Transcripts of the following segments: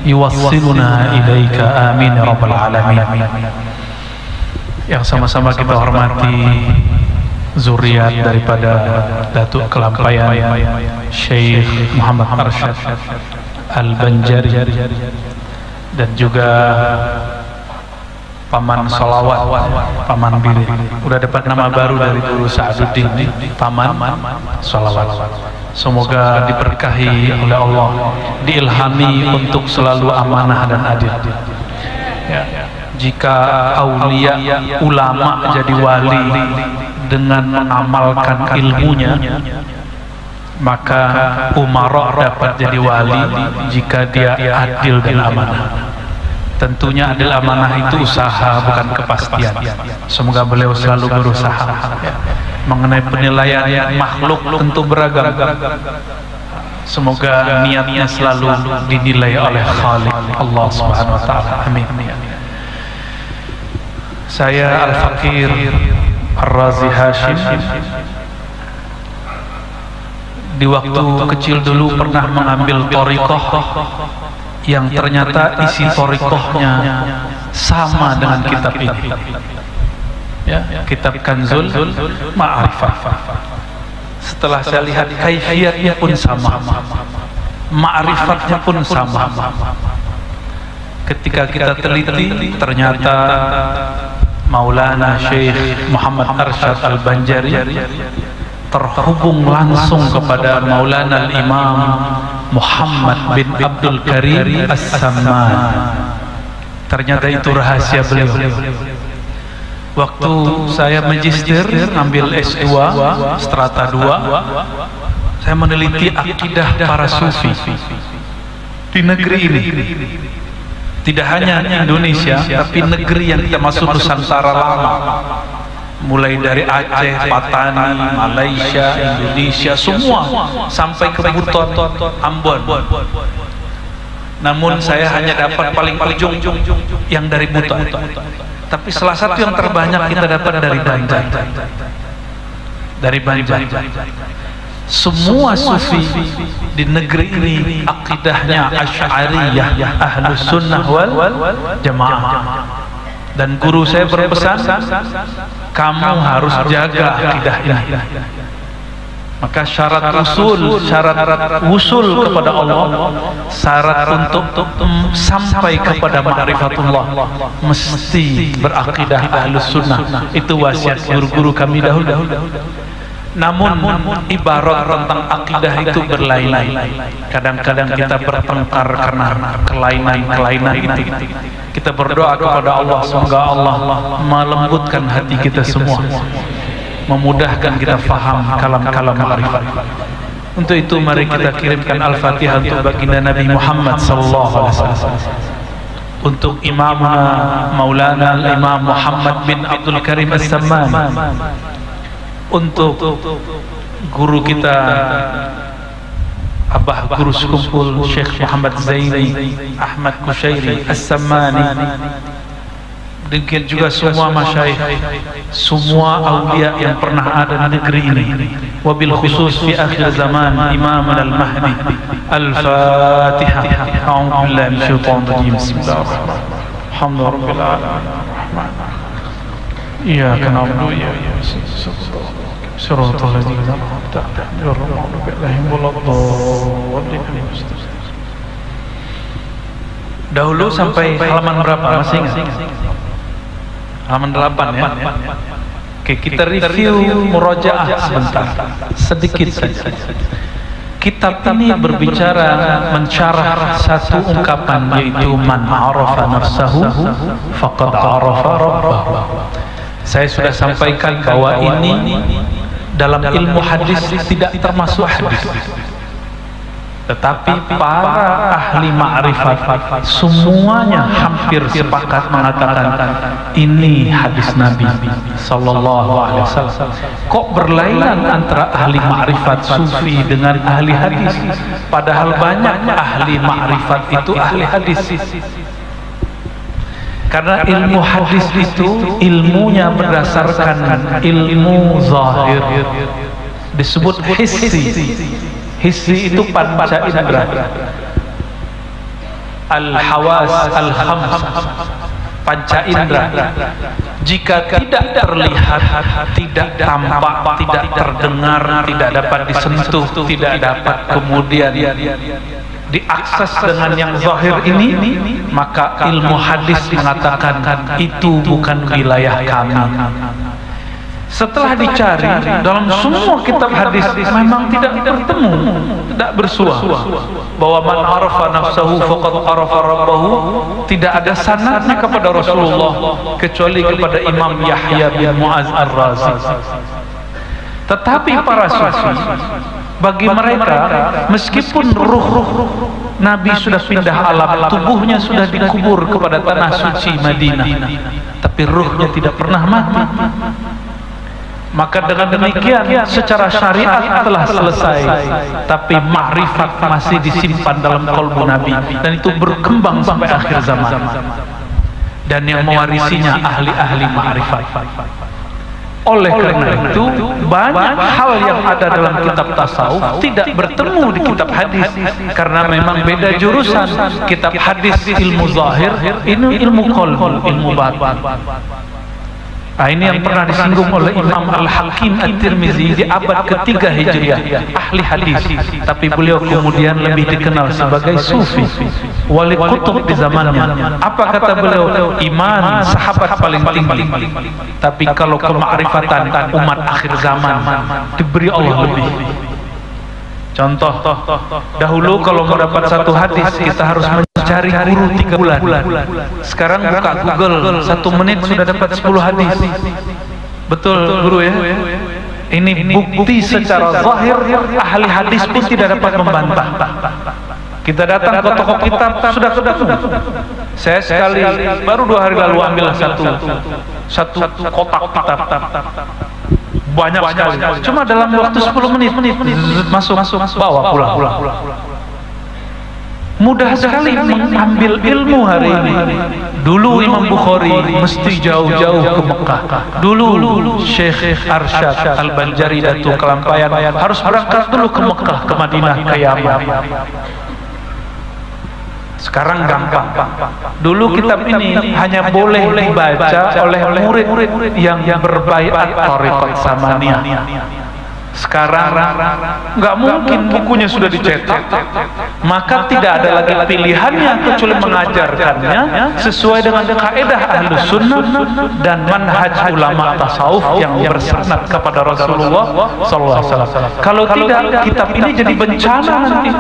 yuwassiluna ilaika amin ya rabbal alamin. Yang sama-sama kita hormati zuriat daripada Datuk Kelampayan Syekh Muhammad Arsyad Al-Banjari, dan juga Paman Sholawat, Paman Biri. Udah dapat nama baru dari Guru Sa'aduddin, Paman Sholawat. Semoga diberkahi oleh Allah, diilhami untuk selalu amanah dan adil. Ya. Jika aulia ulama jadi wali dengan mengamalkan ilmunya, maka umara dapat jadi wali jika dia adil dan amanah. Tentunya adil amanah itu usaha, bukan kepastian. Semoga beliau selalu berusaha. Mengenai penilaian makhluk tentu beragam. Semoga niatnya selalu dinilai oleh Khaliq Allah Subhanahu wa taala. Amin. Saya Al-Fakir Ar-Razi Hashim di waktu kecil dulu pernah mengambil thariqah yang ternyata isi thariqahnya sama dengan kitab ini, ya, kitab Kanzul Ma'rifah. Setelah saya lihat kaifiyatnya pun sama, ma'rifatnya pun sama. Ketika kita teliti, ternyata Maulana Syekh Muhammad Arsyad Al-Banjari terhubung langsung kepada Maulana Al-Imam Muhammad bin Abdul Karim As-Samman. Ternyata itu rahasia beliau. Waktu saya magister ngambil S2 strata 2, saya meneliti akidah para sufi di negeri ini. Tidak hanya Indonesia, tapi negeri yang kita masuk Nusantara lama, mulai dari Aceh, Patani, Malaysia, Indonesia, semua sampai ke Buton, Ambon. Namun saya hanya dapat paling ujung yang dari Buton. Tapi salah satu yang terbanyak kita dapat dari Banjar. Dari Banjar. Semua sufi di negeri ini akidahnya Asy'ariyah, Ahlus Sunnah wal Jamaah. Dan guru saya berpesan, kamu harus jaga akidah ini. Maka syarat usul kepada Allah, syarat untuk sampai kepada ma'rifatullah, mesti berakidah Ahlus Sunnah. Itu wasiat guru-guru kami dahulu. Namun ibarat tentang akidah itu berlain-lain. Kadang-kadang kita bertengkar karena kelainan-kelainan itu. Kita berdoa kepada Allah, semoga Allah melembutkan hati kita semua, memudahkan kita faham kalam-kalam ma'rifat. Untuk itu mari kita kirimkan Al-Fatihah untuk baginda Nabi Muhammad sallallahu alaihi wasallam. Untuk Imamuna Maulana Al-Imam Muhammad bin Abdul Karim As-Samman. Untuk guru kita Abah Guru Sekumpul Syekh Muhammad Zaini Ahmad Kushairi As-Sammani. Demikian juga semua masyayikh, semua awliya yang pernah ada di negeri ini. Wabil khusus fi akhir zaman Imam Al-Mahdi. Al-Fatihah. A'udzu billahi minasyaitonir rajim. Bismillahirrahmanirrahim. Alhamdulillahirabbil alamin. Iyyaka na'budu wa iyyaka nasta'in. Shiratal ladzina an'amta 'alaihim ghairil maghdubi 'alaihim waladdallin. Dahulu sampai halaman berapa? Masih ingat? Halaman 8 ya. Oke, kita review murajaah sebentar, sedikit saja. Kitab ini berbicara, mensyarah satu ungkapan, yaitu man arafa nafsahu faqad arafa rabbahu. Saya sudah sampaikan bahwa ini dalam ilmu hadis tidak termasuk hadis, tetapi para ahli ma'rifat semuanya hampir sepakat mengatakan ini hadis Nabi sallallahu alaihi wasallam. Kok berlainan antara ahli ma'rifat sufi dengan ahli hadis, padahal banyak ahli ma'rifat itu ahli hadis. Karena ilmu hadis itu ilmunya berdasarkan ilmu zahir, disebut hissi. Hissi itu panca indera. al-hawas al-khams, panca indera, jika tidak terlihat, tidak tampak, tidak terdengar, tidak dapat disentuh, tidak dapat kemudian diakses dengan yang zahir ini, maka ilmu hadis mengatakan itu bukan wilayah kami. Setelah dicari dalam semua kitab hadis, memang tidak bertemu, tidak bersua bahwa man arafa nafsahu faqad arafa rabbahu, tidak ada sanadnya kepada Rasulullah kecuali kepada Imam Yahya bin Mu'az Ar-Razi. Tetapi para sufi, bagi mereka meskipun ruh Nabi sudah pindah alam, tubuhnya sudah dikubur kepada tanah suci Madinah, tapi ruhnya tidak pernah mati. Maka dengan demikian secara syariat telah selesai, tapi ma'rifat masih disimpan dalam qalbu Nabi, dan itu berkembang sampai akhir zaman. Dan yang mewarisinya ahli-ahli ma'rifat. Oleh karena itu, banyak hal yang ada dalam kitab tasawuf tidak bertemu di kitab hadis, karena memang beda jurusan. Kitab hadis ilmu zahir, ini ilmu qalb, ilmu batin. Nah, ini yang pernah disinggung oleh Imam Al-Hakim At-Tirmizi di abad ketiga Hijriah, ahli hadis, tapi beliau kemudian lebih dikenal sebagai sufi, wali kutub di zamannya. Apa kata beliau? Iman sahabat paling tinggi, tapi kalau kemakrifatan umat akhir zaman diberi Allah lebih. Contoh, dahulu kalau mau dapat satu hadis kita harus mencari guru 3 bulan. Sekarang buka Google, 1 menit sudah dapat 10 hadis. Betul guru ya? Ini bukti secara zahir, ahli hadis pun tidak dapat membantah. Kita datang ke toko kitab, sudah ketemu. Saya sekali baru 2 hari lalu ambil satu kotak kitab, banyak sekali, cuma dalam waktu 10 menit masuk, bawa pulang. Mudah sekali mengambil ilmu hari ini. Dulu Imam Bukhari mesti jauh-jauh ke Mekah. Dulu Syekh Arsyad Al-Banjari Datuk Kelampayan harus berangkat dulu ke Mekah, ke Madinah, ke Yaman. Sekarang gampang. Dulu kitab ini hanya boleh dibaca oleh murid yang berbaiat Thariqat Samaniyah. Sekarang nggak mungkin, bukunya sudah dicetak, maka tidak ada lagi pilihannya kecuali mengajarkannya sesuai dengan kaidah Ahlus Sunnah dan manhaj ulama tasawuf yang bersanad kepada Rasulullah SAW. Kalau tidak, kitab ini jadi bencana nanti.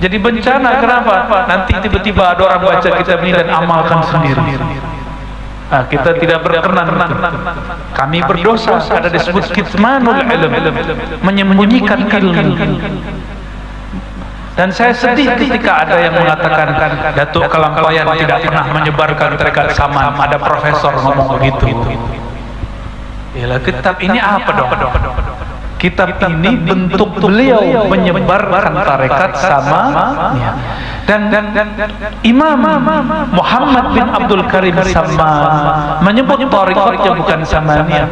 Jadi bencana, kenapa? Nanti tiba-tiba ada orang baca kitab ini dan amalkan sendiri. Nah, kita tidak berkenan. Kami berdosa, ada disebut kitmanul ilm, menyembunyikan ilmu. Dan saya sedih ketika ada yang mengatakan Datuk Kelampayan tidak pernah menyebarkan tarekat Saman. Ada profesor ngomong begitu. Yalah, kitab ini apa dong? Kitab ini bentuk beliau menyebarkan tarekat Samaniyah. Dan Imam Muhammad bin Abdul Karim Samman menyebut tarekatnya bukan Samaniyah,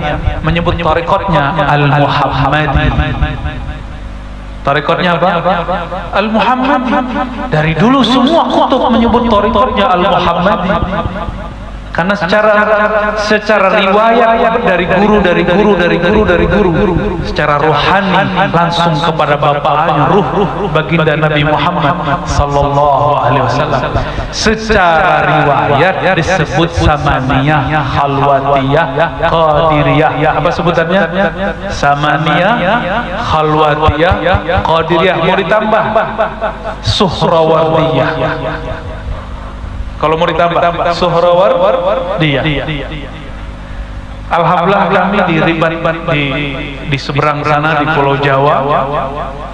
menyebut tarekatnya Al-Muhammadi. Tarekatnya apa? Al-Muhammadi. Dari dulu semua kutub menyebut tarekatnya Al-Muhammadi. Karena secara riwayat dari guru, secara rohani langsung kepada bapaknya, ruh baginda Nabi Muhammad sallallahu alaihi wasallam. Secara riwayat disebut Samaniyah, Khalwatiyah, Qadiriyah. Apa sebutannya? Samaniyah, Khalwatiyah, Qadiriyah. Mau ditambah Suhrawardiyah. Kalau mau ditambah Suhrawardiyah. Alhamdulillah kami di seberang sana di Pulau Jawa,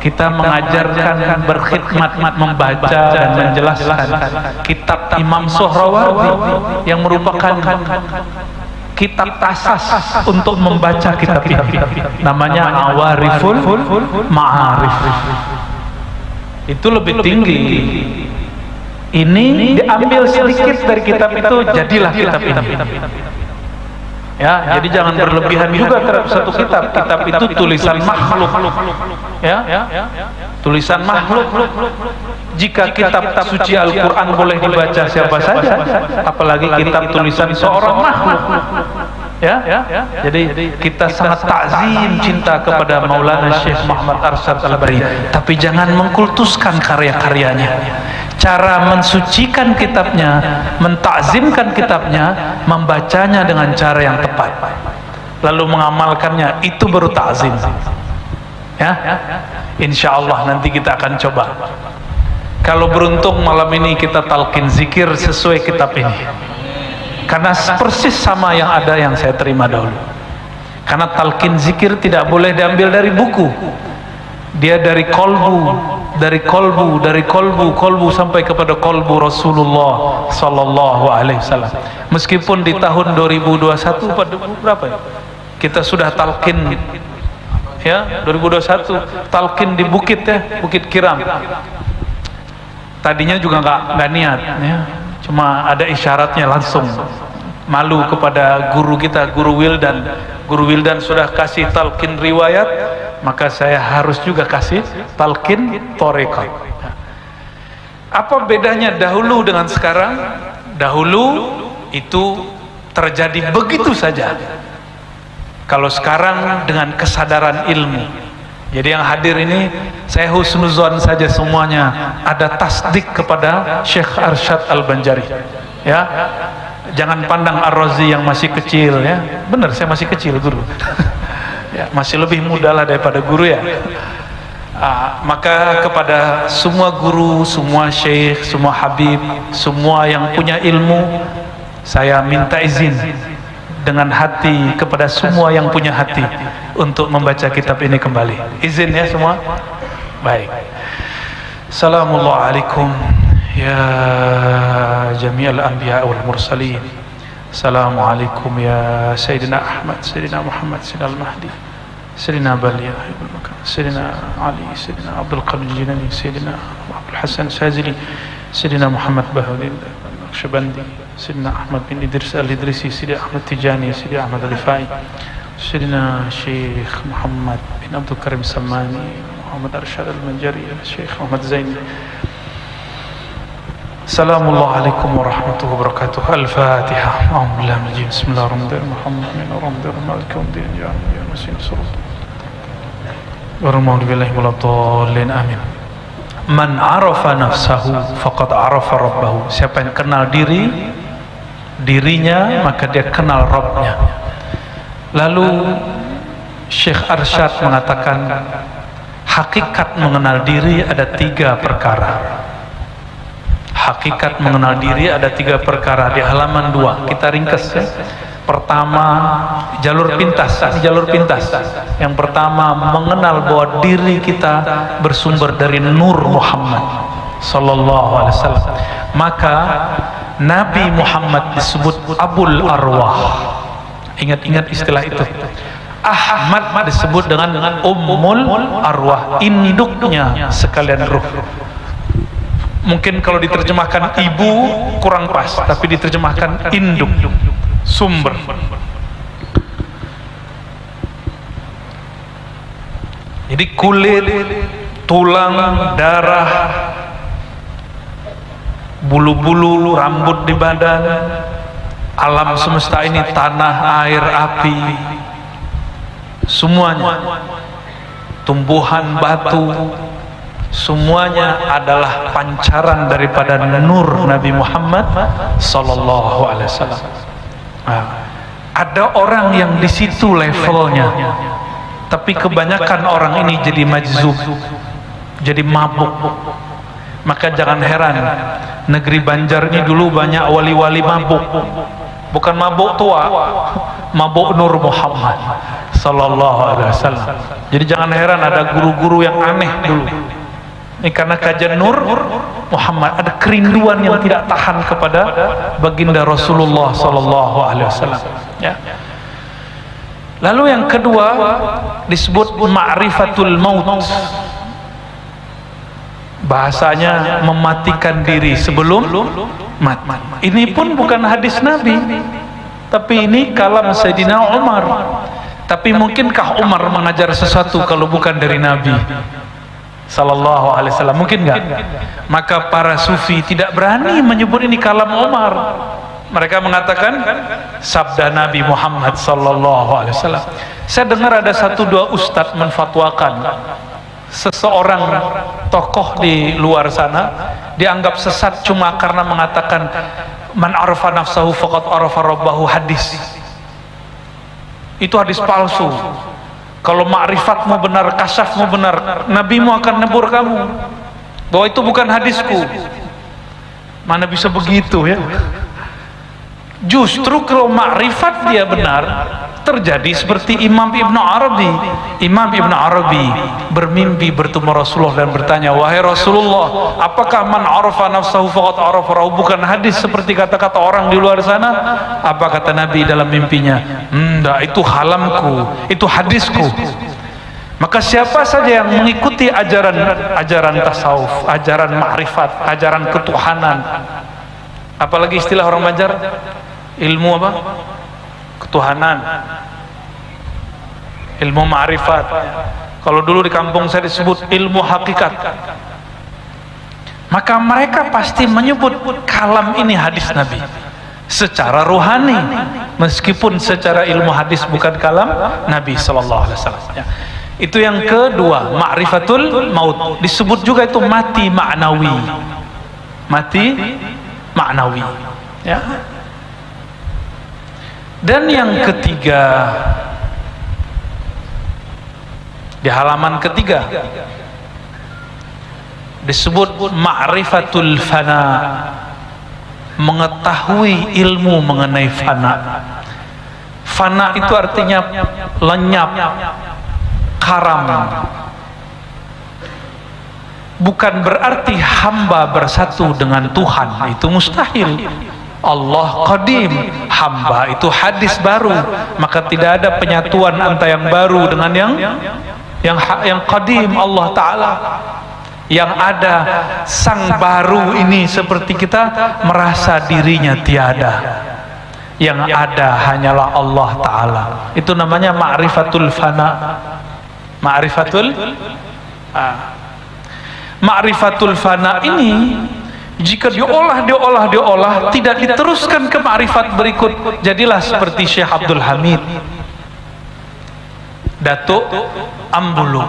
kita mengajarkan, berkhidmat, membaca dan menjelaskan kitab Imam Suhrawardi yang merupakan kitab asas untuk membaca kitab ini. Namanya Awariful Ma'arif. Itu lebih tinggi. Ini diambil sedikit dari kitab itu, jadilah kitab ini. Ya, jadi jangan berlebihan juga terhadap satu kitab. Kitab itu tulisan makhluk. Ya, tulisan makhluk. Jika kitab suci Al-Quran boleh dibaca siapa saja, apalagi kitab tulisan seorang makhluk. Ya, jadi kita sangat takzim cinta kepada Maulana Syekh Muhammad Arsyad Al-Bari, tapi jangan mengkultuskan karya-karyanya. Cara mensucikan kitabnya, mentakzimkan kitabnya, membacanya dengan cara yang tepat, lalu mengamalkannya, itu baru takzim. Ya, insya Allah nanti kita akan coba. Kalau beruntung malam ini kita talqin zikir sesuai kitab ini, karena persis sama yang ada yang saya terima dahulu. Karena talqin zikir tidak boleh diambil dari buku, dia dari kolbu sampai kepada kolbu Rasulullah Sallallahu Alaihi Wasallam. Meskipun di tahun 2021 pada berapa ya? Kita sudah talqin, ya 2021 talqin di Bukit Kiram. Tadinya juga nggak niat, ya. Cuma ada isyaratnya langsung. Malu kepada guru kita, Guru Wildan sudah kasih talqin riwayat, maka saya harus juga kasih talqin thariqah. Apa bedanya dahulu dengan sekarang? Dahulu itu terjadi begitu saja. Kalau sekarang dengan kesadaran ilmu. Jadi yang hadir ini saya husnuzon saja semuanya ada tasdik kepada Syekh Arsyad Al-Banjari. Ya, jangan pandang Ar-Razi yang masih kecil, ya. Benar, saya masih kecil, guru. Ya, masih lebih muda lah daripada guru, ya. Maka kepada semua guru, semua syekh, semua habib, semua yang punya ilmu, saya minta izin dengan hati kepada semua yang punya hati untuk membaca kitab ini kembali. Izin ya semua? Baik. Assalamualaikum ya jami'al anbiya wal mursalin. Assalamualaikum ya Sayyidina Ahmad, Sayyidina Muhammad, Sayyidina Al-Mahdi, Sayyidina Baliyah, Sayyidina Ali, Sayyidina Abdul Qadir Jilani, Sayyidina Abdul Hasan Shazili, Sayyidina Muhammad Bahuddin Naqshbandi, Sayyidina Ahmad bin Idris Al-Idrisi, Sayyidina Ahmad Tijani, Sayyidina Ahmad Al-Rifai, Sayyidina Syekh Muhammad bin Abdul Karim Samani, Muhammad Arsyad Al-Banjari, Syekh Muhammad Zaini. Assalamualaikum warahmatullahi wabarakatuh. Al-Fatihah. Bismillahirrahmanirrahim. Amin. Man arafa nafsahu faqad arafa rabbahu. Siapa yang kenal dirinya, maka dia kenal Rabbnya. Lalu Syekh Arsyad mengatakan hakikat mengenal diri ada 3 perkara. Hakikat mengenal diri ada 3 perkara di halaman 2. Kita ringkas ya. Pertama, jalur pintas. Yang pertama, mengenal bahwa diri kita bersumber dari Nur Muhammad Sallallahu Alaihi Wasallam. Maka Nabi Muhammad disebut Abul Arwah. Ingat-ingat istilah itu. Ahmad disebut dengan Ummul Arwah, induknya sekalian ruh. Mungkin kalau diterjemahkan ibu kurang pas, tapi diterjemahkan induk, sumber. Jadi kulit, tulang, darah, bulu-bulu, rambut di badan, alam semesta ini, tanah, air, api, semuanya, tumbuhan, batu, semuanya adalah pancaran daripada nur Nabi Muhammad Sallallahu Alaihi Wasallam. Ada orang yang di situ levelnya, tapi kebanyakan orang ini jadi majzub, jadi mabuk. Maka jangan heran, negeri Banjar ini dulu banyak wali-wali mabuk. Bukan mabuk tua, mabuk Nur Muhammad Sallallahu Alaihi Wasallam. Jadi jangan heran ada guru-guru yang aneh dulu. Ini karena kajian Nur Muhammad, ada kerinduan yang tidak tahan kepada baginda Rasulullah Sallallahu Alaihi Wasallam. Ya. Lalu yang kedua disebut ma'rifatul maut. Bahasanya mematikan diri sebelum mati. Ini pun bukan hadis Nabi. Tapi ini kalam Sayyidina Umar. Tapi mungkinkah Umar mengajar sesuatu kalau bukan dari Nabi sallallahu alaihi wasallam? Mungkin enggak? Maka para sufi tidak berani menyebut ini kalam Umar. Mereka mengatakan sabda Nabi Muhammad sallallahu alaihi wasallam. Saya dengar ada 1-2 ustadz menfatwakan seseorang tokoh di luar sana dianggap sesat cuma karena mengatakan man arafa nafsahu faqad arafa rabbahu, hadis. Itu hadis palsu. Kalau ma'rifatmu benar, kasyafmu benar, nabimu akan nebur kamu bahwa itu bukan hadisku. Mana bisa begitu ya? Justru kalau makrifat dia benar, terjadi seperti Imam Ibnu Arabi. Imam Ibnu Arabi bermimpi bertemu Rasulullah dan bertanya, wahai Rasulullah, apakah man arafa nafsahu faqad arafa rabbahu bukan hadis seperti kata-kata orang di luar sana? Apa kata Nabi dalam mimpinya? Enggak, itu halamku, itu hadisku. Maka siapa saja yang mengikuti ajaran tasawuf, ajaran makrifat, ajaran ketuhanan, apalagi istilah orang Banjar, ilmu apa? Ketuhanan, ilmu ma'rifat. Kalau dulu di kampung saya disebut ilmu hakikat. Maka mereka pasti menyebut kalam ini hadis Nabi secara rohani, meskipun secara ilmu hadis bukan kalam Nabi sallallahu alaihi wasallam. Ya. Itu yang kedua, ma'rifatul maut. Disebut juga itu mati ma'nawi. Mati ma'nawi. Ya. Dan yang ketiga, di halaman ketiga disebut ma'rifatul fana, mengetahui ilmu mengenai fana. Fana itu artinya lenyap, karam. Bukan berarti hamba bersatu dengan Tuhan, itu mustahil. Allah qadim, hamba itu hadis baru, maka tidak ada penyatuan antara yang baru dengan yang qadim Allah Ta'ala. Yang ada sang baru ini seperti kita merasa dirinya tiada, yang ada hanyalah Allah Ta'ala. Itu namanya ma'rifatul fana. Ma'rifatul fana ini jika diolah tidak diteruskan ke ma'rifat berikut, jadilah seperti Syekh Abdul Hamid, Datuk Ambulu.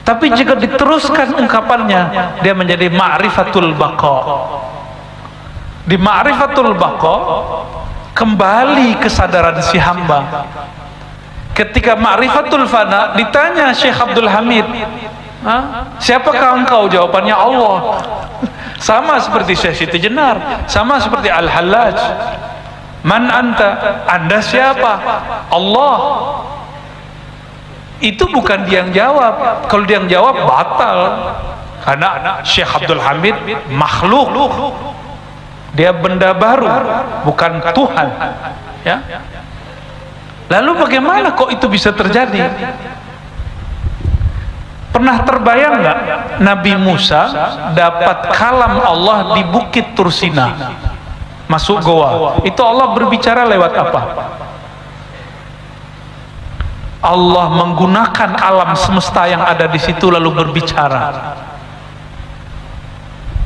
Tapi jika diteruskan ungkapannya, dia menjadi ma'rifatul baqa. Di ma'rifatul baqa kembali kesadaran si hamba. Ketika ma'rifatul fana ditanya Syekh Abdul Hamid, siapakah engkau? Jawabannya Allah. Sama seperti Syekh Siti Jenar, sama seperti Al-Hallaj. Man anta? Anda siapa? Allah. Itu bukan dia yang jawab. Kalau dia yang jawab batal, karena Syekh Abdul Hamid makhluk, dia benda baru, bukan Tuhan. Ya. Lalu bagaimana kok itu bisa terjadi? Pernah terbayang nggak Nabi Musa dapat kalam Allah di Bukit Tursina, masuk goa? Itu Allah berbicara lewat apa? Allah menggunakan alam semesta yang ada di situ lalu berbicara.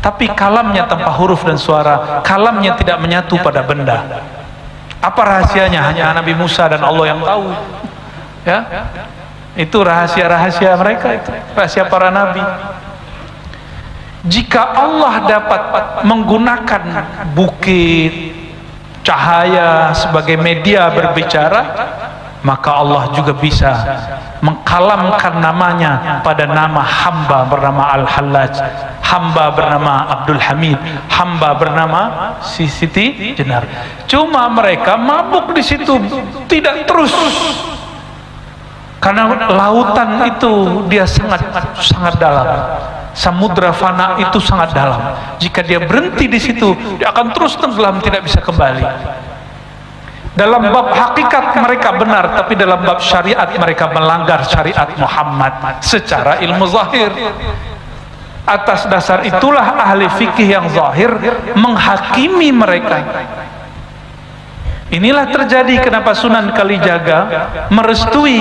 Tapi kalamnya tanpa huruf dan suara, kalamnya tidak menyatu pada benda. Apa rahasianya? Hanya Nabi Musa dan Allah yang tahu. Ya. Itu rahasia-rahasia mereka, itu rahasia para nabi. Jika Allah dapat menggunakan bukit, cahaya sebagai media berbicara, maka Allah juga bisa mengkalamkan namanya pada nama hamba bernama Al-Hallaj, hamba bernama Abdul Hamid, hamba bernama Siti Jenar. Cuma mereka mabuk di situ, tidak terus. Karena lautan itu dia sangat dalam. Samudra fana itu sangat dalam. Jika dia berhenti di situ, dia akan terus tenggelam, tidak bisa kembali. Dalam bab hakikat mereka benar, tapi dalam bab syariat mereka melanggar syariat Muhammad secara ilmu zahir. Atas dasar itulah ahli fikih yang zahir menghakimi mereka. Inilah terjadi kenapa Sunan Kalijaga merestui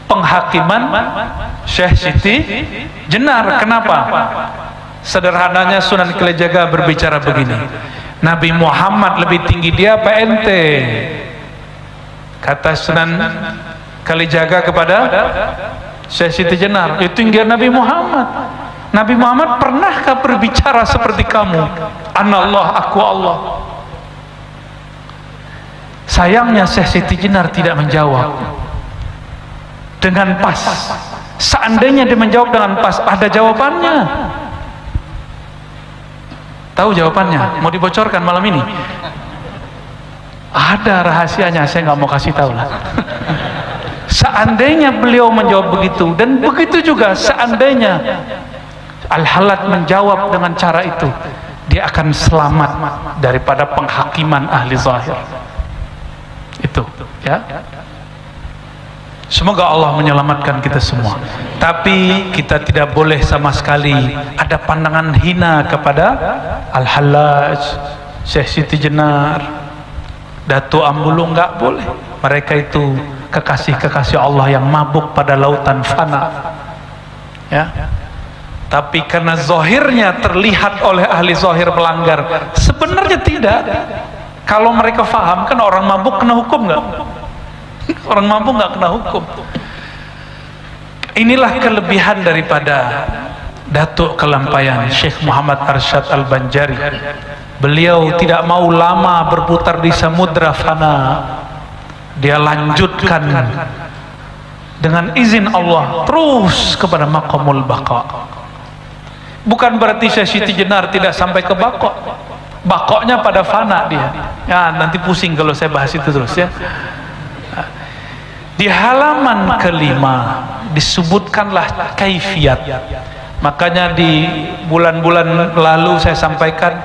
penghakiman Syekh Siti Jenar. Kenapa? Sederhananya Sunan Kalijaga berbicara begini, Nabi Muhammad lebih tinggi dia apa ente? Kata Sunan Kalijaga kepada Syekh Siti Jenar, itu tinggi Nabi Muhammad. Nabi Muhammad pernahkah berbicara seperti kamu? Anallah, aku Allah. Sayangnya Syekh Siti Jenar tidak menjawab dengan pas. Seandainya dia menjawab dengan pas, ada jawabannya. Tahu jawabannya? Mau dibocorkan malam ini? Ada rahasianya, saya nggak mau kasih tahu lah. Seandainya beliau menjawab begitu, dan begitu juga seandainya Al-Halat menjawab dengan cara itu, dia akan selamat daripada penghakiman ahli zahir. Itu ya. Semoga Allah menyelamatkan kita semua. Tapi kita tidak boleh sama sekali ada pandangan hina kepada Al-Hallaj, Syekh Siti Jenar, Datuk Ambulu, nggak boleh. Mereka itu kekasih-kekasih Allah yang mabuk pada lautan fana. Ya. Tapi karena zahirnya terlihat oleh ahli zahir melanggar, sebenarnya tidak. Kalau mereka faham, kan orang mabuk kena hukum nggak? Orang mabuk nggak kena hukum. Inilah kelebihan daripada Datuk Kelampayan Syekh Muhammad Arsyad Al-Banjari. Beliau tidak mau lama berputar di samudra fana. Dia lanjutkan dengan izin Allah terus kepada maqamul baqa. Bukan berarti Syekh Siti Jenar tidak sampai ke baqa. Baqanya pada fana dia. Ya, nanti pusing kalau saya bahas itu terus ya. Di halaman kelima disebutkanlah kaifiat. Makanya di bulan-bulan lalu saya sampaikan,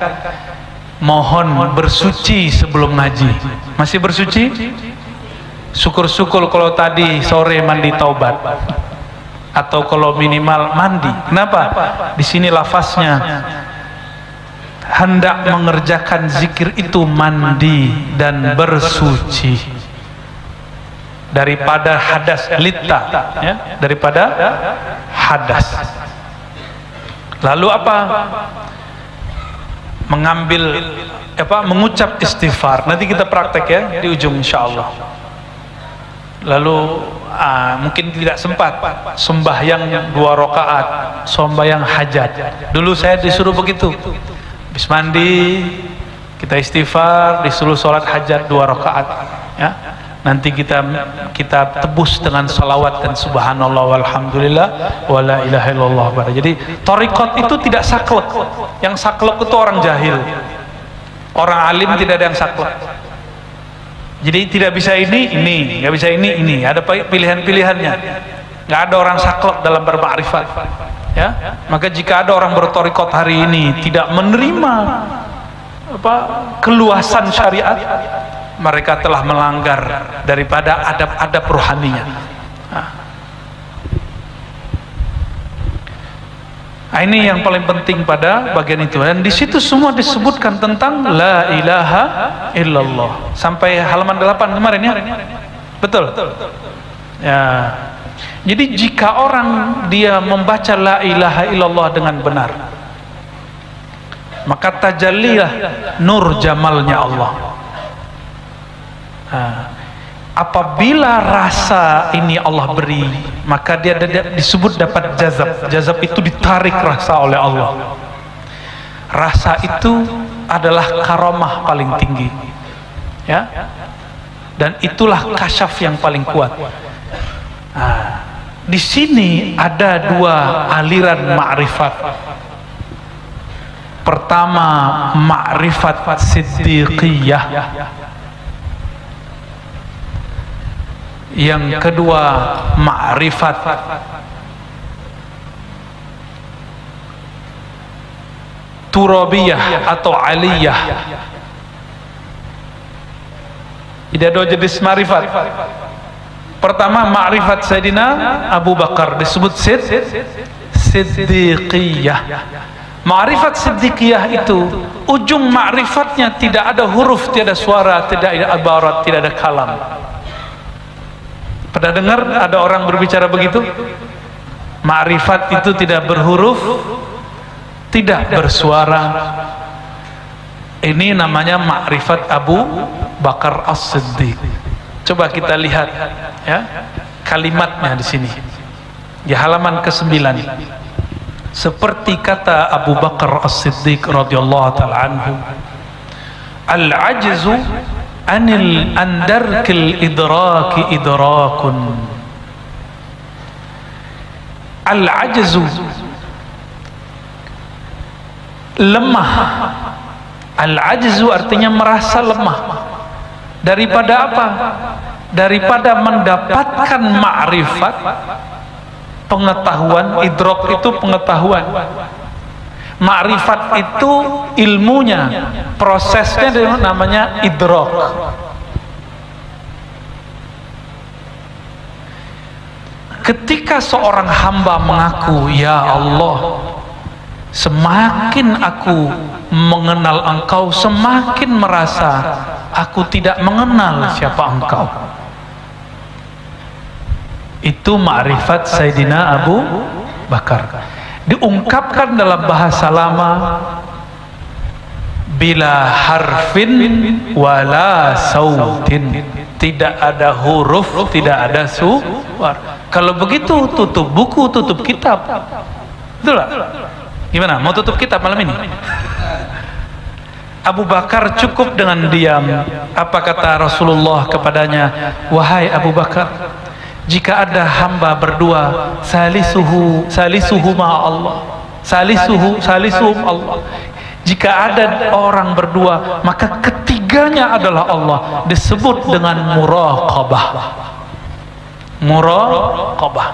mohon bersuci sebelum ngaji. Masih bersuci? Syukur-syukur kalau tadi sore mandi taubat, atau kalau minimal mandi. Kenapa? Di sini lafaznya hendak mengerjakan zikir itu mandi dan bersuci daripada hadas lita, ya, daripada hadas. Lalu apa? Mengucap istighfar. Nanti kita praktek ya di ujung insyaallah. Lalu mungkin tidak sempat sembahyang 2 rakaat, sembahyang hajat. Dulu saya disuruh begitu. Habis mandi kita istighfar, disuruh sholat hajat 2 rakaat, ya. Nanti kita tebus dengan salawat dan subhanallah walhamdulillah wala ilaha illallah. Jadi thariqat itu tidak saklek. Yang saklek itu orang jahil. Orang alim tidak ada yang saklek. Jadi tidak bisa ini, nggak bisa ini. Ada pilihan-pilihannya. Nggak ada orang saklek dalam bermakrifat. Ya, maka jika ada orang berthariqat hari ini tidak menerima keluasan syariat, mereka telah melanggar daripada adab-adab rohaninya. Ini yang paling penting pada bagian itu, dan di situ semua disebutkan tentang la ilaha illallah sampai halaman 8 kemarin ya. Betul. Ya. Jadi jika orang dia membaca la ilaha illallah dengan benar, maka tajallilah nur jamalnya Allah. Apabila rasa ini Allah beri, maka dia disebut dapat jazab. Jazab itu ditarik rasa oleh Allah. Rasa itu adalah karamah paling tinggi, ya. Dan itulah kasyaf yang paling kuat. Di sini ada 2 aliran ma'rifat. Pertama, ma'rifat siddiqiyah. Yang kedua, ma'rifat turabiyah atau aliyah. Jadi ada 2 jenis ma'rifat. Pertama, ma'rifat Sayyidina Abu Bakar disebut siddiqiyah. Ma'rifat siddiqiyah itu ujung ma'rifatnya tidak ada huruf, tidak ada suara, tidak ada ibarat, tidak ada kalam. Pernah dengar ada orang berbicara begitu? Ma'rifat itu tidak berhuruf, tidak bersuara. Ini namanya ma'rifat Abu Bakar As-Siddiq. Coba kita lihat ya kalimatnya di sini. Di halaman ke-9. Seperti kata Abu Bakar As-Siddiq radhiyallahu ta'ala anhu, al-ajzu anil andarkil idraki idrakun. Al-ajzu, lemah. Al-ajzu artinya merasa lemah. Daripada apa? Daripada mendapatkan ma'rifat, pengetahuan. Idrok itu pengetahuan, ma'rifat itu ilmunya, prosesnya namanya idrok. Ketika seorang hamba mengaku, ya Allah, semakin aku mengenal Engkau, semakin merasa aku tidak mengenal siapa Engkau. Itu ma'rifat Sayyidina Abu Bakar. Diungkapkan dalam bahasa lama, bila harfin wala sautin, tidak ada huruf, tidak ada suara. Kalau begitu tutup buku, tutup kitab. Betul lah. Gimana? Mau tutup kitab malam ini? Abu Bakar cukup dengan diam. Apa kata Rasulullah kepadanya? Wahai Abu Bakar, jika ada hamba berdua, salisuhu ma Allah, salisuhum Allah. Jika ada orang berdua, maka ketiganya adalah Allah. Disebut dengan muraqabah. Muraqabah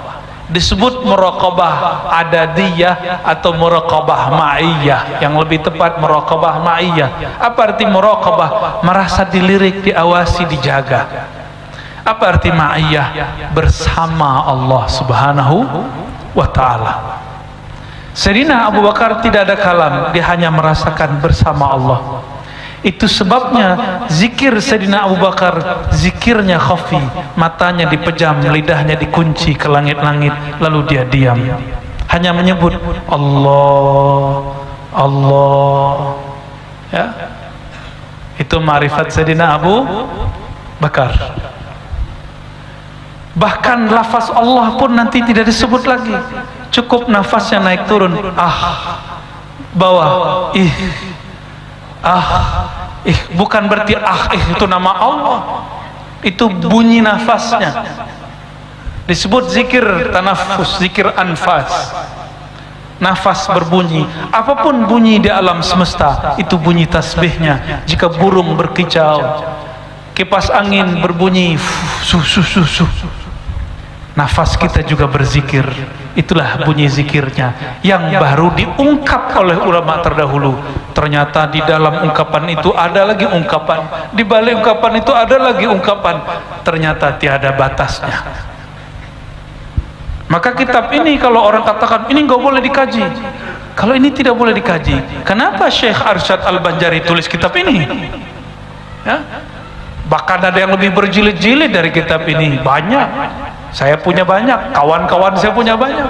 disebut muraqabah adadiyah atau muraqabah ma'iyah. Yang lebih tepat muraqabah ma'iyah. Apa arti muraqabah? Merasa dilirik, diawasi, dijaga. Apa arti ma'iyah? Bersama Allah subhanahu wa ta'ala. Sayyidina Abu Bakar tidak ada kalam, dia hanya merasakan bersama Allah. Itu sebabnya zikir Sayyidina Abu Bakar, zikirnya khafi, matanya dipejam, lidahnya dikunci ke langit-langit, lalu dia diam, hanya menyebut Allah, Allah. Ya, itu ma'rifat Sayyidina Abu Bakar. Bahkan lafaz Allah pun nanti tidak disebut lagi, cukup nafasnya naik turun, bawah, bukan berarti itu nama Allah, itu bunyi nafasnya. Disebut zikir tanafus, zikir anfas, nafas berbunyi. Apapun bunyi di alam semesta itu bunyi tasbihnya. Jika burung berkicau, kipas angin berbunyi, nafas kita juga berzikir. Itulah bunyi zikirnya yang baru diungkap oleh ulama terdahulu. Ternyata di dalam ungkapan itu ada lagi ungkapan, di balik ungkapan itu ada lagi ungkapan. Ternyata tiada batasnya. Maka kitab ini kalau orang katakan ini nggak boleh dikaji, kalau ini tidak boleh dikaji, kenapa Syekh Arsyad Al-Banjari tulis kitab ini? Ya? Bahkan ada yang lebih berjilid-jilid dari kitab ini, banyak. Saya punya banyak, kawan-kawan saya punya banyak.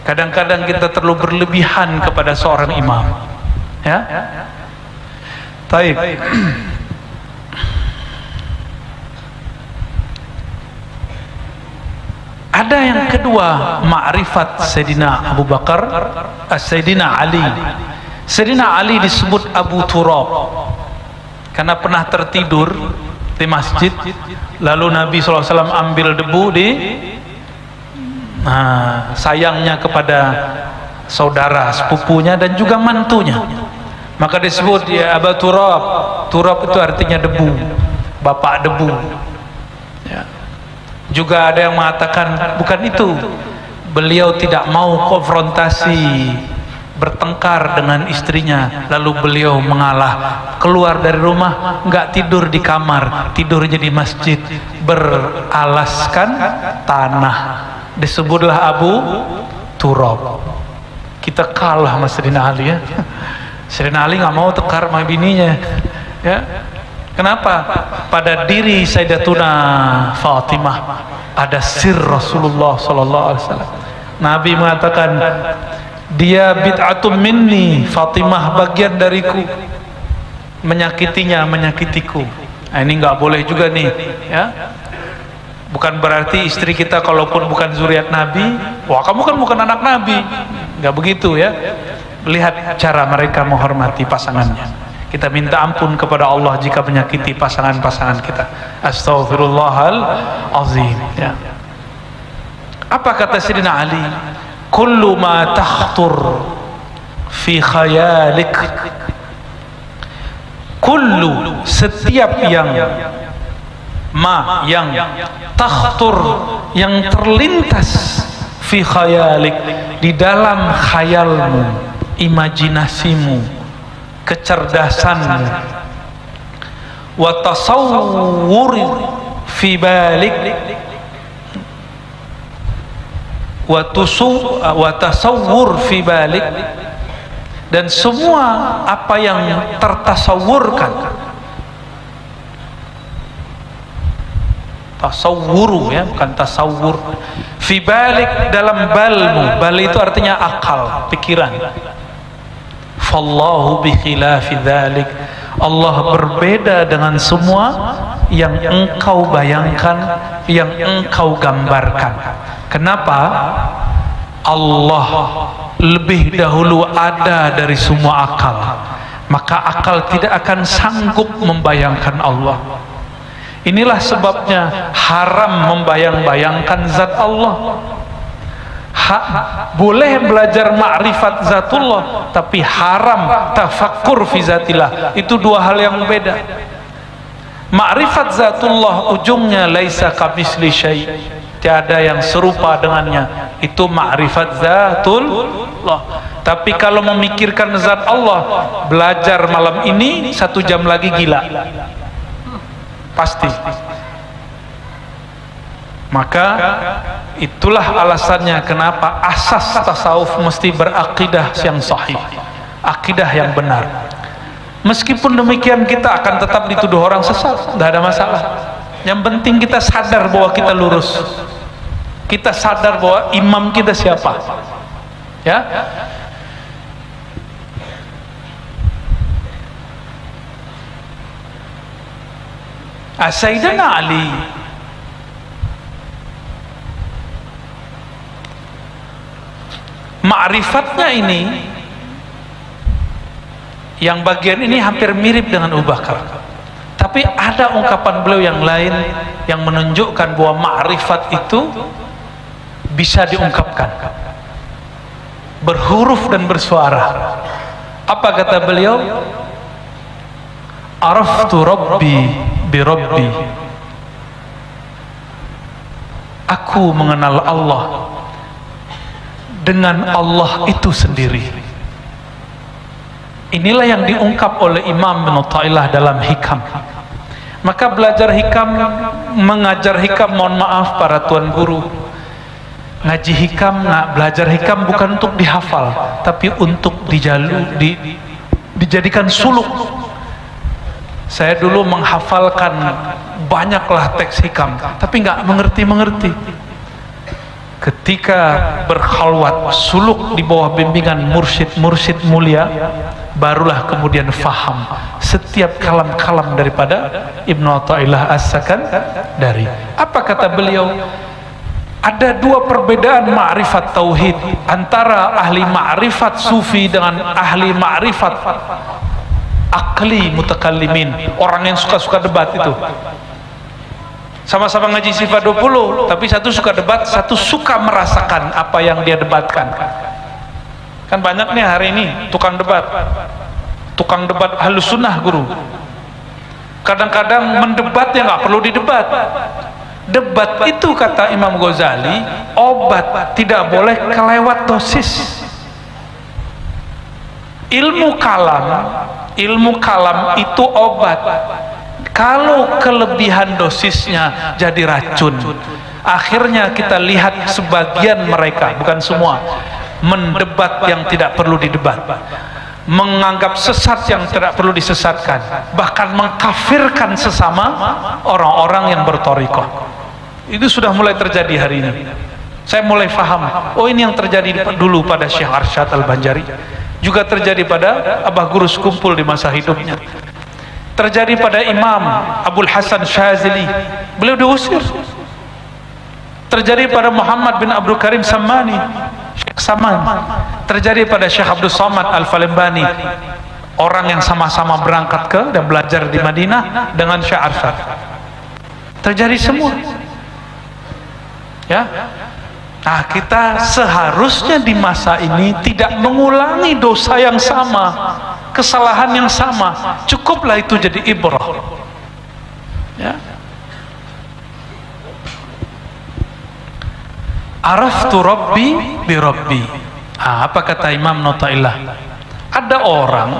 Kadang-kadang kita terlalu berlebihan kepada seorang imam. Ya, taib. Ada yang kedua, ma'rifat Sayyidina Abu Bakar, Sayyidina Ali. Sayyidina Ali disebut Abu Turab karena pernah tertidur di masjid, lalu Nabi SAW ambil debu di sayangnya kepada saudara sepupunya dan juga mantunya, maka disebut ya Abu Turab. Turab itu artinya debu, bapak debu. Ya. Juga ada yang mengatakan bukan itu, beliau tidak mau konfrontasi, bertengkar dengan istrinya, lalu beliau mengalah, keluar dari rumah, nggak tidur di kamar, tidurnya di masjid beralaskan tanah. Disebutlah Abu Turab. Kita kalah sama Sayyidina Ali ya. Sayyidina Ali nggak mau tekar sama bininya ya. Kenapa? Pada diri Sayyidatuna Fatimah ada sir Rasulullah sallallahu alaihi wasallam. Nabi mengatakan, dia bid'atum minni, Fatimah bagian dariku. Menyakitinya menyakitiku. Nah, ini nggak boleh juga nih ya. Bukan berarti istri kita kalaupun bukan zuriat Nabi, wah kamu kan bukan anak Nabi, nggak begitu ya. Lihat cara mereka menghormati pasangannya. Kita minta ampun kepada Allah jika menyakiti pasangan-pasangan kita. Astaghfirullahalazim ya. Apa kata Sayyidina Ali? Kullu ma takhtur fi khayalik, kullu, setiap yang yang takhtur, yang terlintas, fi khayalik, di dalam khayalmu, imajinasimu, kecerdasanmu, wa tasawwur fi balik, wa tasawwur fi balik, dan semua apa yang tertasawurkan, tasawwuru ya, bukan tasawwur, fi balik, dalam balmu. Bal itu artinya akal, pikiran. Fallahu bi khilafi dzalik, Allah berbeda dengan semua yang engkau bayangkan, yang engkau gambarkan. Kenapa? Allah lebih dahulu ada dari semua akal, maka akal tidak akan sanggup membayangkan Allah. Inilah sebabnya haram membayang-bayangkan zat Allah. Boleh belajar ma'rifat zatullah, tapi haram tafakkur fi zatillah. Itu dua hal yang beda. Ma'rifat zatullah ujungnya laisa kamitsli syai', tiada yang serupa dengannya. Itu ma'rifat zatullah. Tapi kalau memikirkan zat Allah, belajar malam ini 1 jam lagi gila. Pasti. Maka itulah alasannya kenapa asas tasawuf mesti berakidah yang sahih, akidah yang benar. Meskipun demikian kita akan tetap dituduh orang sesat, tidak ada masalah. Yang penting kita sadar bahwa kita lurus, kita sadar bahwa imam kita siapa ya. Sayyidina Ali ma'rifatnya ini, yang bagian ini hampir mirip dengan Abu Bakar, tapi ada ungkapan beliau yang lain yang menunjukkan bahwa ma'rifat itu bisa diungkapkan, berhuruf dan bersuara. Apa kata beliau? Araftu Rabbi bi Rabbi, aku mengenal Allah dengan Allah itu sendiri. Inilah yang diungkap oleh Imam Ibn Athaillah dalam Hikam. Maka belajar hikam, mengajar hikam, mohon maaf para tuan guru, ngaji hikam, belajar hikam bukan untuk dihafal, tapi untuk dijadikan suluk. Saya dulu menghafalkan banyaklah teks hikam, tapi nggak mengerti. Ketika berkhalwat suluk di bawah bimbingan mursyid mulia, barulah kemudian faham setiap kalam-kalam daripada Ibnu Athaillah As-Sakandari. Apa kata beliau? Ada dua perbedaan ma'rifat tauhid antara ahli ma'rifat sufi dengan ahli ma'rifat akli mutakallimin, orang yang suka-suka debat itu. Sama-sama ngaji sifat 20, tapi satu suka debat, satu suka merasakan apa yang dia debatkan. Kan banyak nih hari ini tukang debat Ahlus Sunnah guru. Kadang-kadang mendebat ya nggak perlu didebat. Debat itu kata Imam Ghazali obat, tidak boleh kelewat dosis. Ilmu kalam itu obat. Kalau kelebihan dosisnya jadi racun. Akhirnya kita lihat sebagian mereka, bukan semua, mendebat yang tidak perlu didebat, menganggap sesat yang tidak perlu disesatkan, bahkan mengkafirkan sesama orang-orang yang berthariqah. Itu sudah mulai terjadi hari ini. Saya mulai faham, oh ini yang terjadi dulu pada Syekh Arsyad Al-Banjari, juga terjadi pada Abah Guru Sekumpul di masa hidupnya, terjadi pada Imam Abdul Hasan Syazili, beliau diusir. Terjadi pada Muhammad bin Abdul Karim Sammani, Syekh Saman. Terjadi pada Syekh Abdul Somad Al-Falembani, orang yang sama-sama berangkat ke dan belajar di Madinah dengan Syekh Arsyad. Terjadi semua, ya. Nah, kita seharusnya di masa ini tidak mengulangi dosa yang sama, kesalahan yang sama. Cukuplah itu jadi ibrah, ya. Araftu Rabbi bi Rabbi. Apa kata Imam Notailah? Ada orang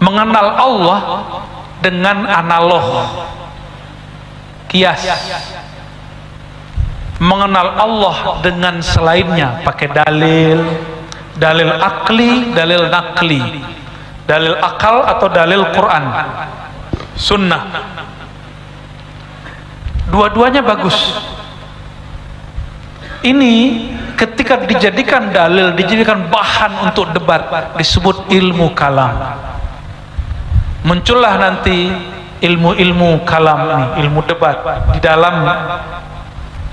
mengenal Allah dengan analog, kias. Mengenal Allah dengan selainnya, pakai dalil, dalil akli, dalil nakli, dalil akal atau dalil Quran, sunnah. Dua-duanya bagus. Ini ketika dijadikan dalil, dijadikan bahan untuk debat, disebut ilmu kalam. Muncullah nanti ilmu-ilmu kalam ini, ilmu debat di dalam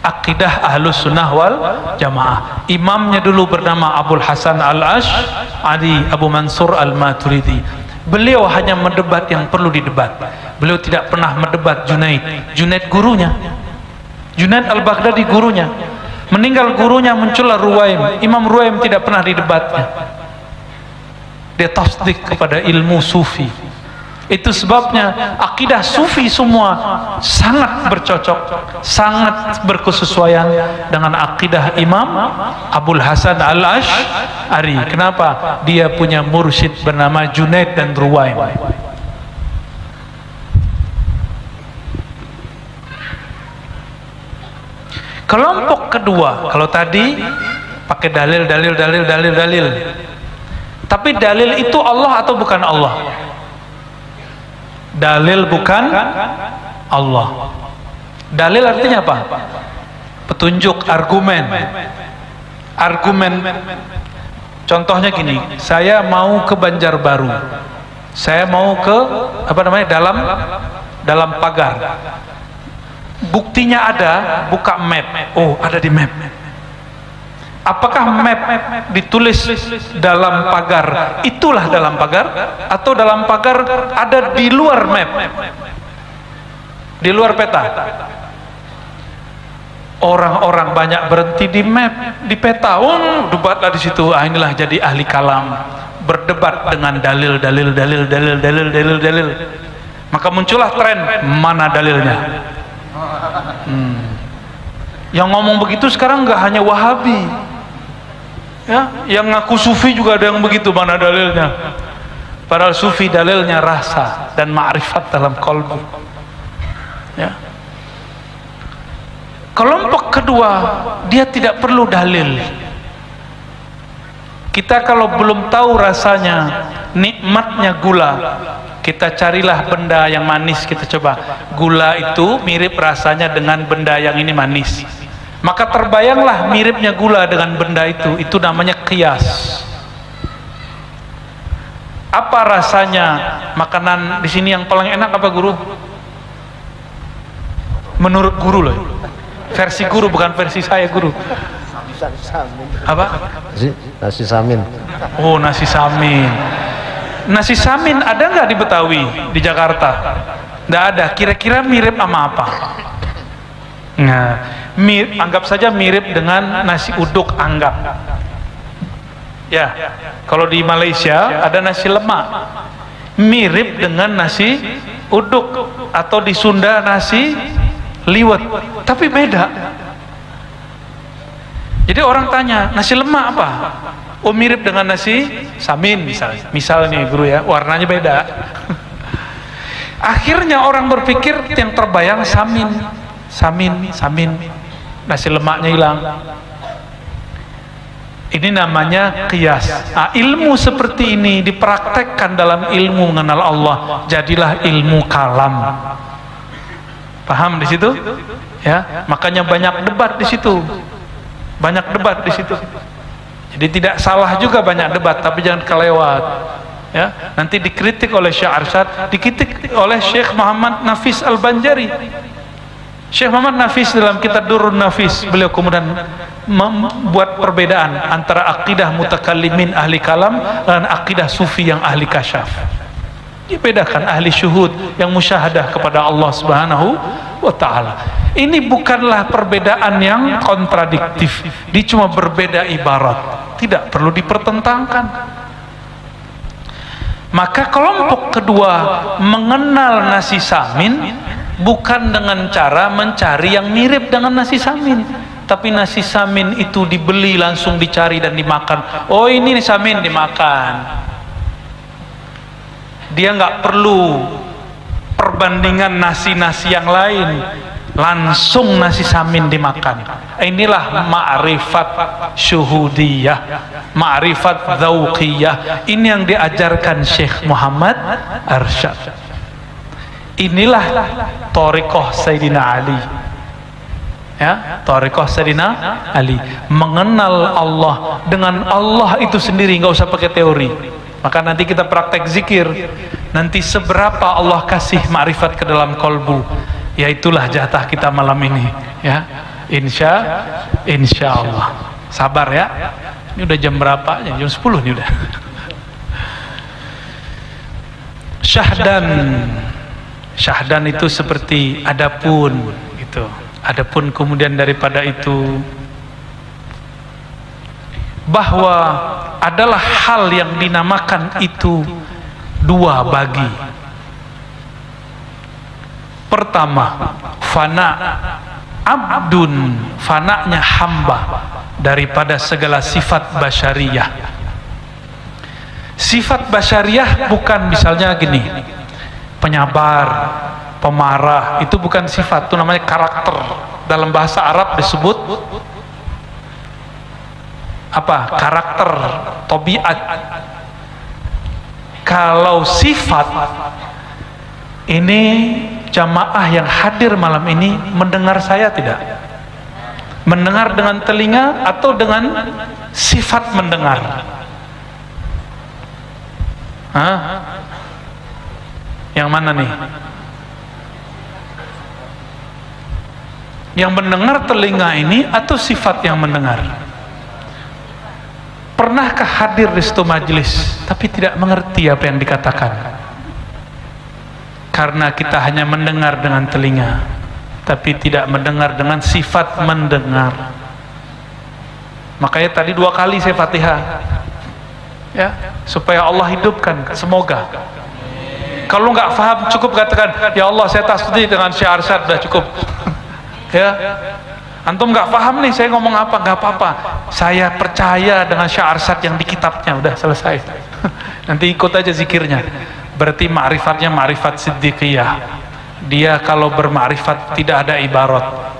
akidah Ahlus Sunnah wal Jamaah. Imamnya dulu bernama Abul Hasan Al-Ash'ari Abu Mansur Al-Maturidi. Beliau hanya mendebat yang perlu didebat. Beliau tidak pernah mendebat Junaid. Junaid gurunya, Junaid Al-Baghdadi gurunya. Meninggal gurunya, muncullah Ruwaim. Imam Ruwaim tidak pernah didebatnya. Dia tasdik kepada ilmu sufi. Itu sebabnya akidah sufi semua sangat bercocok, sangat berkesesuaian dengan akidah Imam Abul Hasan Al-Ash'ari. Kenapa? Dia punya mursyid bernama Junaid dan Ruwaim. Kelompok kedua, kalau tadi pakai dalil. Tapi dalil itu Allah atau bukan Allah? Dalil bukan Allah. Dalil artinya apa? Petunjuk, argumen. Argumen. Contohnya gini, saya mau ke Banjarbaru. Saya mau ke dalam pagar. Buktinya ada, buka map. Oh, ada di map. Apakah map ditulis dalam pagar, itulah dalam pagar, atau dalam pagar ada di luar map, di luar peta? Orang-orang banyak berhenti di map, di peta. Oh, debatlah di situ. Inilah jadi ahli kalam, berdebat dengan dalil. Maka muncullah tren, mana dalilnya? Yang ngomong begitu sekarang nggak hanya Wahabi, ya, yang ngaku sufi juga ada yang begitu, mana dalilnya? Padahal sufi dalilnya rasa dan ma'rifat dalam qalbu, ya. Kelompok kedua, dia tidak perlu dalil. Kita kalau belum tahu rasanya, nikmatnya gula, kita carilah benda yang manis, kita coba. Gula itu mirip rasanya dengan benda yang ini manis, maka terbayanglah miripnya gula dengan benda itu namanya qiyas. Apa rasanya makanan di sini yang paling enak apa, guru? Menurut guru loh, versi guru bukan versi saya, guru. Apa? Nasi samin. Oh, nasi samin. Nasi samin ada nggak di Betawi, di Jakarta? Nggak ada. Kira-kira mirip sama apa? Nah, anggap saja mirip dengan nasi uduk, anggap. Ya, kalau di Malaysia ada nasi lemak, mirip dengan nasi uduk, atau di Sunda nasi liwet, tapi beda. Jadi orang tanya, nasi lemak apa? Oh, mirip dengan nasi samin misalnya guru, ya, warnanya beda. Akhirnya orang berpikir yang terbayang samin, nasi lemaknya hilang. Ini namanya qiyas. Ilmu seperti ini dipraktekkan dalam ilmu mengenal Allah, jadilah ilmu kalam. Paham di situ? Ya, makanya banyak debat di situ. Banyak debat di situ. Jadi tidak salah juga banyak debat, tapi jangan kelewat. Ya, nanti dikritik oleh Syekh Arsyad, dikritik oleh Syekh Muhammad Nafis Al-Banjari. Syekh Muhammad Nafis dalam kitab Durrun Nafis, beliau kemudian membuat perbedaan antara akidah mutakallimin ahli kalam dan akidah sufi yang ahli kasyaf. Dibedakan ahli syuhud yang musyahadah kepada Allah Subhanahu wa ta'ala. Ini bukanlah perbedaan yang kontradiktif, dia cuma berbeda ibarat, tidak perlu dipertentangkan. Maka kelompok kedua mengenal nasi samin bukan dengan cara mencari yang mirip dengan nasi samin, tapi nasi samin itu dibeli langsung dicari dan dimakan. Oh, ini samin, dimakan. Dia nggak perlu perbandingan nasi-nasi yang lain, langsung nasi samin dimakan. Inilah ma'rifat syuhudiyah, ma'rifat dzauqiyah. Ini yang diajarkan Syekh Muhammad Arsyad. Inilah thariqah Sayyidina Ali. Ya, thariqah Sayyidina Ali, mengenal Allah dengan Allah itu sendiri, nggak usah pakai teori. Maka nanti kita praktek zikir, nanti seberapa Allah kasih ma'rifat ke dalam kolbu, ya itulah jatah kita malam ini. Ya, insya Allah. Sabar ya. Ini udah jam berapa? Jam 10 nih udah. Syahdan itu seperti adapun gitu. Adapun kemudian daripada itu, bahwa adalah hal yang dinamakan itu dua bagi. Pertama, fana, abdun, fananya hamba daripada segala sifat basyariyah. Sifat basyariyah bukan misalnya gini, penyabar, pemarah, itu bukan sifat, itu namanya karakter. Dalam bahasa Arab disebut apa? Karakter, tabiat. Kalau sifat ini, jamaah yang hadir malam ini mendengar saya tidak? Mendengar dengan telinga atau dengan sifat mendengar? Hah? Yang mana nih? Yang mendengar telinga ini atau sifat yang mendengar? Pernahkah hadir di situ majelis tapi tidak mengerti apa yang dikatakan? Karena kita hanya mendengar dengan telinga tapi tidak mendengar dengan sifat mendengar. Makanya tadi 2 kali saya Fatihah, ya, supaya Allah hidupkan. Semoga. Kalau nggak paham cukup katakan, ya Allah saya tasbih dengan Syekh Arsyad, sudah cukup. Ya, antum nggak paham nih saya ngomong apa, nggak apa-apa, saya percaya dengan Syekh Arsyad yang di kitabnya, udah selesai. Nanti ikut aja zikirnya. Berarti ma'rifatnya ma'rifat siddiqiyah. Dia kalau berma'rifat tidak ada ibarat,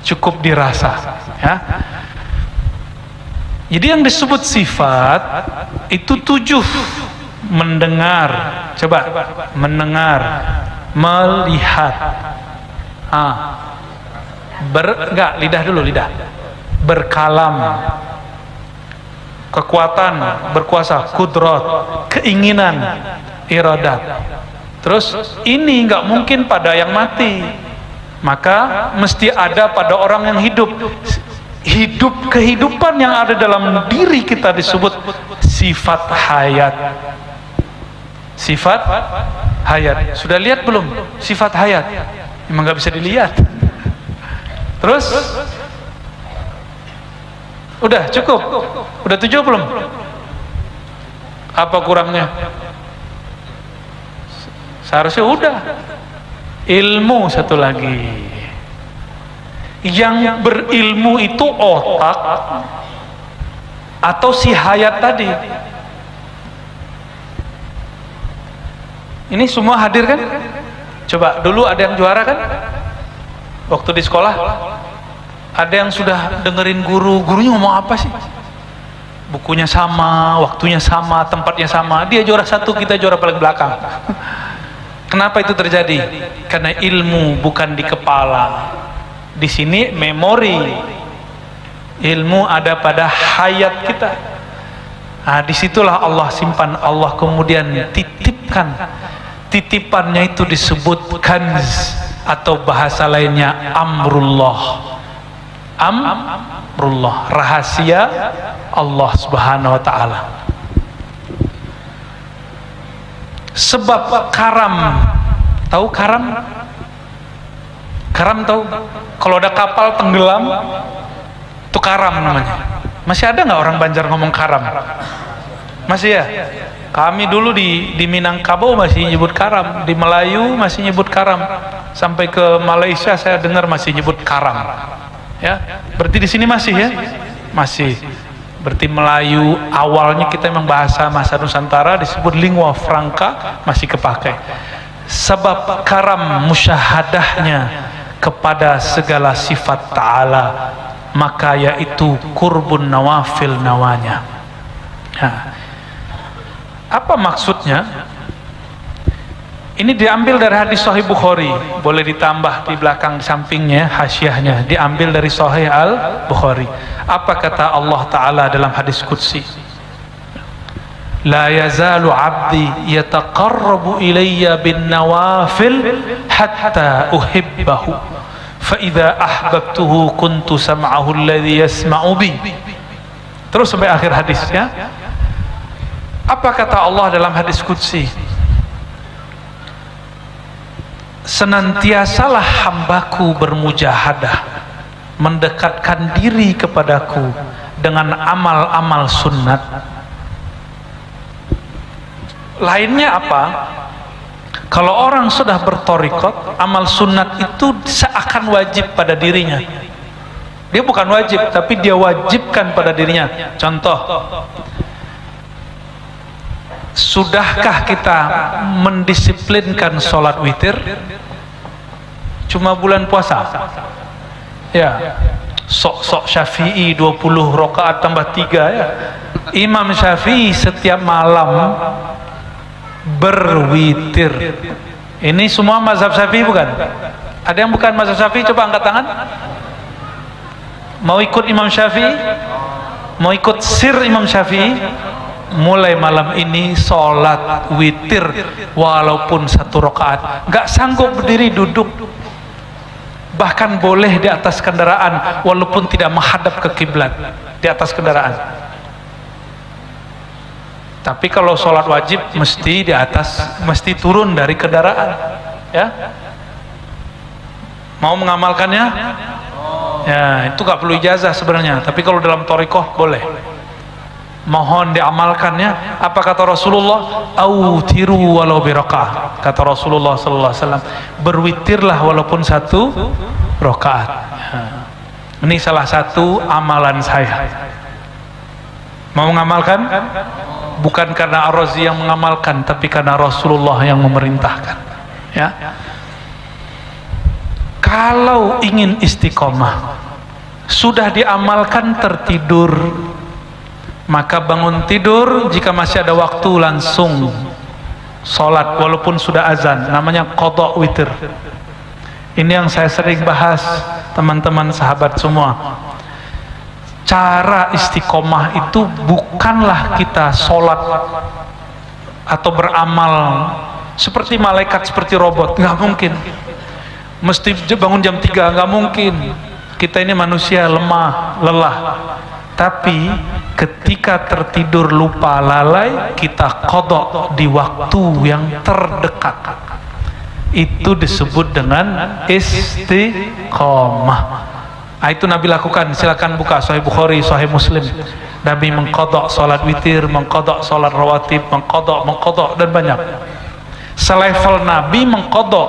cukup dirasa. Ya, jadi yang disebut sifat itu 7. Mendengar, coba mendengar, melihat, enggak, lidah dulu, lidah, berkalam, kekuatan, berkuasa, kudrat, keinginan, iradat. Terus ini enggak mungkin pada yang mati, maka mesti ada pada orang yang hidup. Kehidupan yang ada dalam diri kita disebut sifat hayat. Sifat hayat. Sudah lihat belum sifat hayat? Memang nggak bisa dilihat. Terus udah cukup? Udah 7 belum? Apa kurangnya? Seharusnya udah. Ilmu satu lagi. Yang berilmu itu otak atau si hayat tadi? Ini semua hadir kan? Coba dulu ada yang juara kan? Waktu di sekolah ada yang sudah dengerin gurunya ngomong apa sih? bukunya sama, waktunya sama, tempatnya sama, dia juara 1, kita juara paling belakang. Kenapa itu terjadi? Karena ilmu bukan di kepala, di sini memori. Ilmu ada pada hayat kita. Nah, disitulah Allah simpan, Allah kemudian titipkan. Titipannya itu disebut kanz, atau bahasa lainnya amrullah. Amrullah, rahasia Allah Subhanahu wa ta'ala. Sebab karam, tahu karam? Karam tahu? Kalau ada kapal tenggelam, itu karam namanya. Masih ada nggak orang Banjar ngomong karam? Masih ya? Kami dulu di Minangkabau masih nyebut karam, di Melayu masih nyebut karam, sampai ke Malaysia saya dengar masih nyebut karam. Ya, berarti di sini masih ya? Masih. Berarti Melayu awalnya kita memang bahasa Nusantara disebut lingua franca, masih kepakai. Sebab karam musyahadahnya kepada segala sifat ta'ala, maka yaitu kurbun nawafil nawanya. Nah, apa maksudnya? Ini diambil dari hadis Sahih Bukhari, boleh ditambah di belakang sampingnya hasyiahnya, diambil dari Sahih Al-Bukhari. Apa kata Allah Ta'ala dalam hadis Qudsi? La yazalu abdi yataqarrabu ilayya bin nawafil hatta uhibbahu fa idza ahbabtuhu kuntu sam'ahu alladhi yasma'u bi. Terus sampai akhir hadisnya. Apa kata Allah dalam hadis Qudsi? Senantiasalah hambaku bermujahadah, mendekatkan diri kepadaku dengan amal-amal sunnat. Lainnya apa? Kalau orang sudah bertorikot, amal sunnat itu seakan wajib pada dirinya. Dia bukan wajib, tapi dia wajibkan pada dirinya. Contoh, sudahkah kita mendisiplinkan sholat witir? Cuma bulan puasa ya, sok-sok Syafi'i 20 rakaat tambah 3 ya. Imam Syafi'i setiap malam berwitir. Ini semua mazhab Syafi'i bukan? Ada yang bukan mazhab Syafi'i? Coba angkat tangan. Mau ikut Imam Syafi'i? Mau ikut sir Imam Syafi'i? Mulai malam ini sholat witir walaupun 1 rakaat. Gak sanggup berdiri, duduk. Bahkan boleh di atas kendaraan walaupun tidak menghadap ke kiblat, di atas kendaraan. Tapi kalau sholat wajib mesti di atas, mesti turun dari kendaraan ya. Mau mengamalkannya? Ya, itu gak perlu ijazah sebenarnya, tapi kalau dalam thariqah boleh. Mohon diamalkannya. Apa kata Rasulullah? Autiru walau biraqah. Kata Rasulullah sallallahu alaihi wasallam, berwitirlah walaupun 1 rakaat. Ini salah satu amalan saya. Mau mengamalkan? Bukan karena Ar-Razi yang mengamalkan, tapi karena Rasulullah yang memerintahkan. Ya. Kalau ingin istiqomah, sudah diamalkan tertidur, maka bangun tidur jika masih ada waktu langsung sholat walaupun sudah azan, namanya qadha witir. Ini yang saya sering bahas teman-teman sahabat semua. Cara istiqomah itu bukanlah kita sholat atau beramal seperti malaikat, seperti robot, nggak mungkin. Mesti bangun jam 3, nggak mungkin. Kita ini manusia lemah, lelah. Tapi ketika tertidur lupa lalai, kita qadha di waktu yang terdekat. Itu disebut dengan istiqomah. Nah, itu Nabi lakukan. Silakan buka Sahih Bukhari, Sahih Muslim. Nabi mengqadha salat witir, mengqadha salat rawatib, mengqadha dan banyak. Selevel Nabi mengqadha.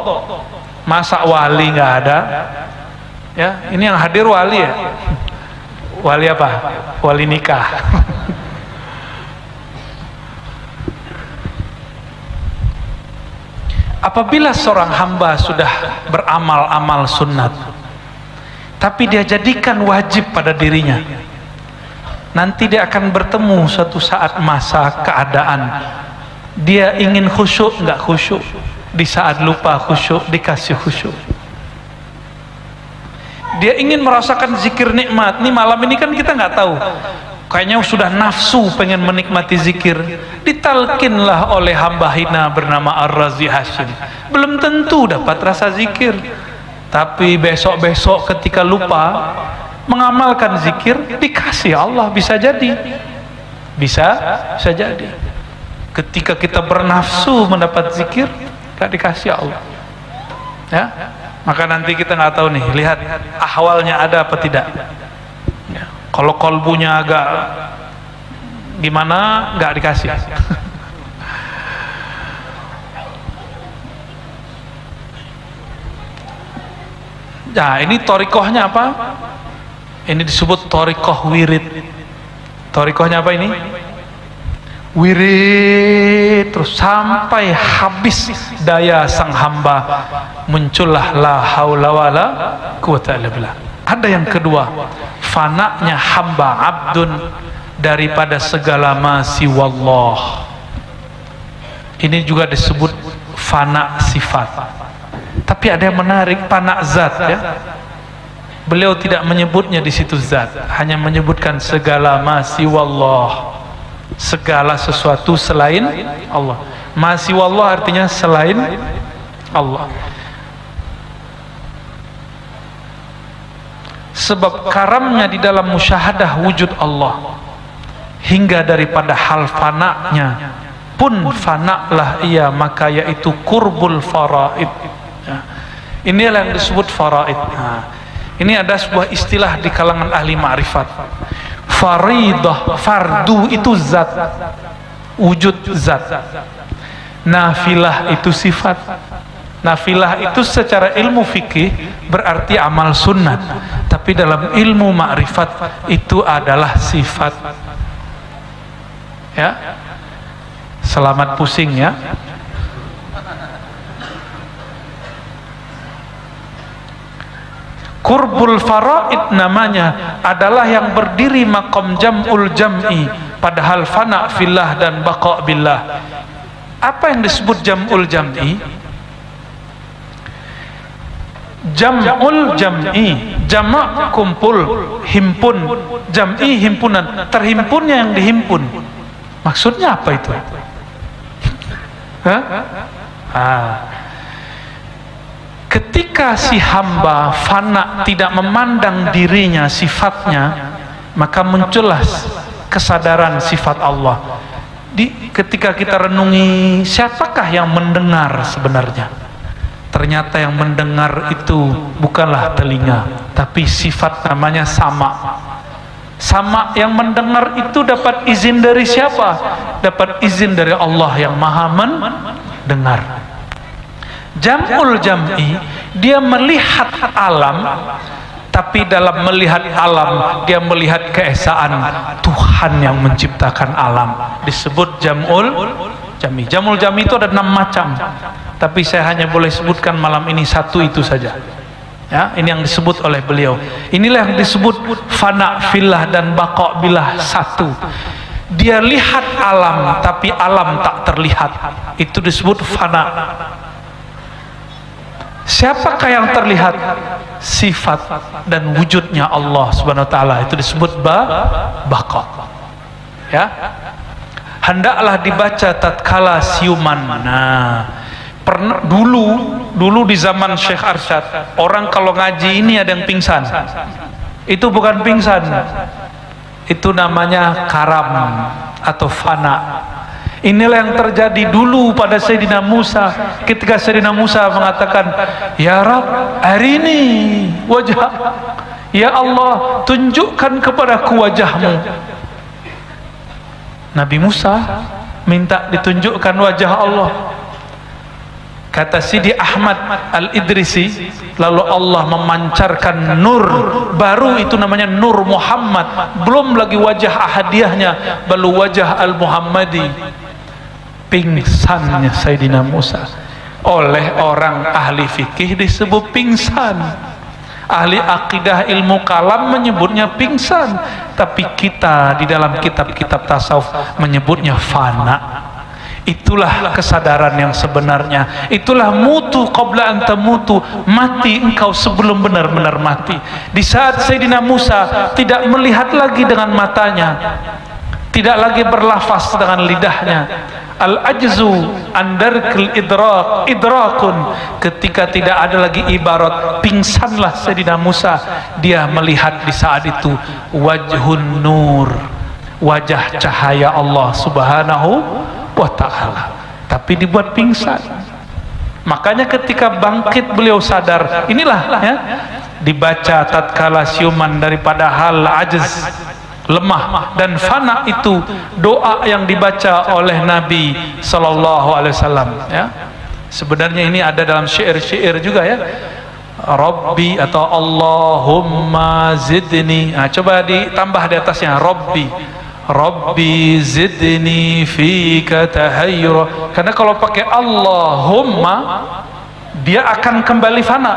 Masa wali nggak ada? Ya, ini yang hadir wali ya. Wali apa? Wali nikah. Apabila seorang hamba sudah beramal-amal sunnat, tapi dia jadikan wajib pada dirinya, nanti dia akan bertemu suatu saat masa keadaan dia ingin khusyuk nggak khusyuk, di saat lupa khusyuk dikasih khusyuk. Dia ingin merasakan zikir nikmat. Nih malam ini kan kita nggak tahu, kayaknya sudah nafsu pengen menikmati zikir, ditalkinlah oleh hamba hina bernama Ar-Razi Hashim, belum tentu dapat rasa zikir. Tapi besok-besok ketika lupa mengamalkan zikir, dikasih Allah. Bisa jadi, bisa jadi. Ketika kita bernafsu mendapat zikir, gak dikasih Allah. Ya, maka nanti kita nggak tahu nih, lihat ahwalnya ada apa tidak. Ya. Kalau kolbunya agak gimana, nggak dikasih. Nah, ini torikohnya apa? Ini disebut torikoh wirid. Torikohnya apa ini? Wirid terus sampai habis daya sang hamba, muncullah la haula wala quwata illa billah. Ada yang kedua, fananya hamba abdun daripada segala ma siwallah. Ini juga disebut fana sifat. Tapi ada yang menarik, fana zat ya. Beliau tidak menyebutnya di situ zat, hanya menyebutkan segala ma siwallah. Segala sesuatu selain Allah. Ma siwallah artinya selain Allah. Sebab karamnya di dalam musyahadah wujud Allah, hingga daripada hal fananya pun fana'lah ia, maka yaitu kurbul faraid. Ya. Inilah yang disebut faraid. Nah, ini ada sebuah istilah di kalangan ahli ma'rifat. Faridah, fardu itu zat, wujud zat. Nafilah itu sifat. Nafilah itu secara ilmu fikih berarti amal sunnat, tapi dalam ilmu ma'rifat itu adalah sifat. Ya, selamat pusing ya. Kurbul faraid namanya adalah yang berdiri maqam jam'ul jam'i, padahal fana fillah dan baqa billah. Apa yang disebut jam'ul jam'i? Jam'ul jam'i, jamak kumpul, himpun. Jam'i himpunan, terhimpunnya yang dihimpun. Maksudnya apa itu? Ketika si hamba fana tidak memandang dirinya, sifatnya, maka muncullah kesadaran sifat Allah. Ketika kita renungi, siapakah yang mendengar sebenarnya? Ternyata yang mendengar itu bukanlah telinga, tapi sifat namanya sama. Sama yang mendengar itu dapat izin dari siapa? Dapat izin dari Allah yang maha mendengar. Jam'ul jam'i, dia melihat alam, tapi dalam melihat alam dia melihat keesaan Tuhan yang menciptakan alam. Disebut jam'ul jam'i. Jam'ul jam'i itu ada 6 macam, tapi saya hanya boleh sebutkan malam ini satu itu saja. Ya, ini yang disebut oleh beliau. Inilah yang disebut fana fillah dan baqa billah satu. Dia lihat alam, tapi alam tak terlihat. Itu disebut fana. Siapakah yang terlihat? Sifat dan wujudnya Allah Subhanahu wa taala, itu disebut baqa. Ya. Hendaklah dibaca tatkala siuman. Nah, pernah dulu di zaman Syekh Arsyad, orang kalau ngaji ini ada yang pingsan. Itu bukan pingsan. Itu namanya karam atau fana. Inilah yang terjadi dulu pada Sayyidina Musa, ketika Sayyidina Musa mengatakan, "Ya Rabb, hari ini wajah, ya Allah, tunjukkan kepadaku wajahmu." Nabi Musa minta ditunjukkan wajah Allah. Kata Sidi Ahmad Al-Idrisi, lalu Allah memancarkan nur baru, itu namanya Nur Muhammad. Belum lagi wajah ahadiyahnya, baru wajah Al-Muhammadi. Pingsannya Sayyidina Musa, oleh orang ahli fikih disebut pingsan. Ahli akidah ilmu kalam menyebutnya pingsan, tapi kita di dalam kitab-kitab tasawuf menyebutnya fana. Itulah kesadaran yang sebenarnya. Itulah mutu qabla an tamutu, mati engkau sebelum benar-benar mati. Di saat Sayyidina Musa tidak melihat lagi dengan matanya, tidak lagi berlafaz dengan lidahnya, al-ajzu andarkil idrakun, ketika tidak ada lagi ibarat, pingsanlah Sayyidina Musa. Dia melihat di saat itu wajhun nur, wajah cahaya Allah subhanahu wa ta'ala, tapi dibuat pingsan. Makanya ketika bangkit beliau sadar. Inilah ya, dibaca tatkala siuman daripada hal ajz, lemah dan fana, itu doa yang dibaca oleh Nabi sallallahu alaihi wasallam ya. Sebenarnya ini ada dalam syair-syair juga ya. Rabbi atau Allahumma zidni. Nah, coba ditambah di atasnya Rabbi. Rabbi zidni fika tahayyura. Karena kalau pakai Allahumma dia akan kembali fana,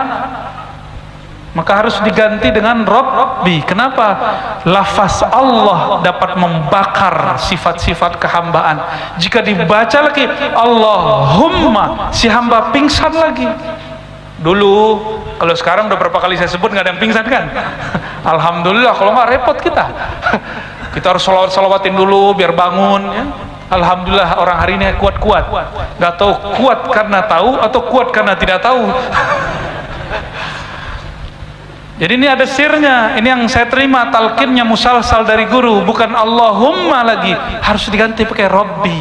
maka harus diganti dengan Rabbi. Kenapa? Lafaz Allah dapat membakar sifat-sifat kehambaan. Jika dibaca lagi Allahumma, si hamba pingsan lagi. Dulu, kalau sekarang udah berapa kali saya sebut nggak ada yang pingsan kan? Alhamdulillah, kalau nggak repot kita. Kita harus salawatin dulu biar bangun ya. Alhamdulillah orang hari ini kuat-kuat. Nggak tahu kuat karena tahu atau kuat karena tidak tahu. Jadi ini ada sirnya. Ini yang saya terima talqinnya musalsal dari guru, bukan Allahumma lagi, harus diganti pakai Rabbi.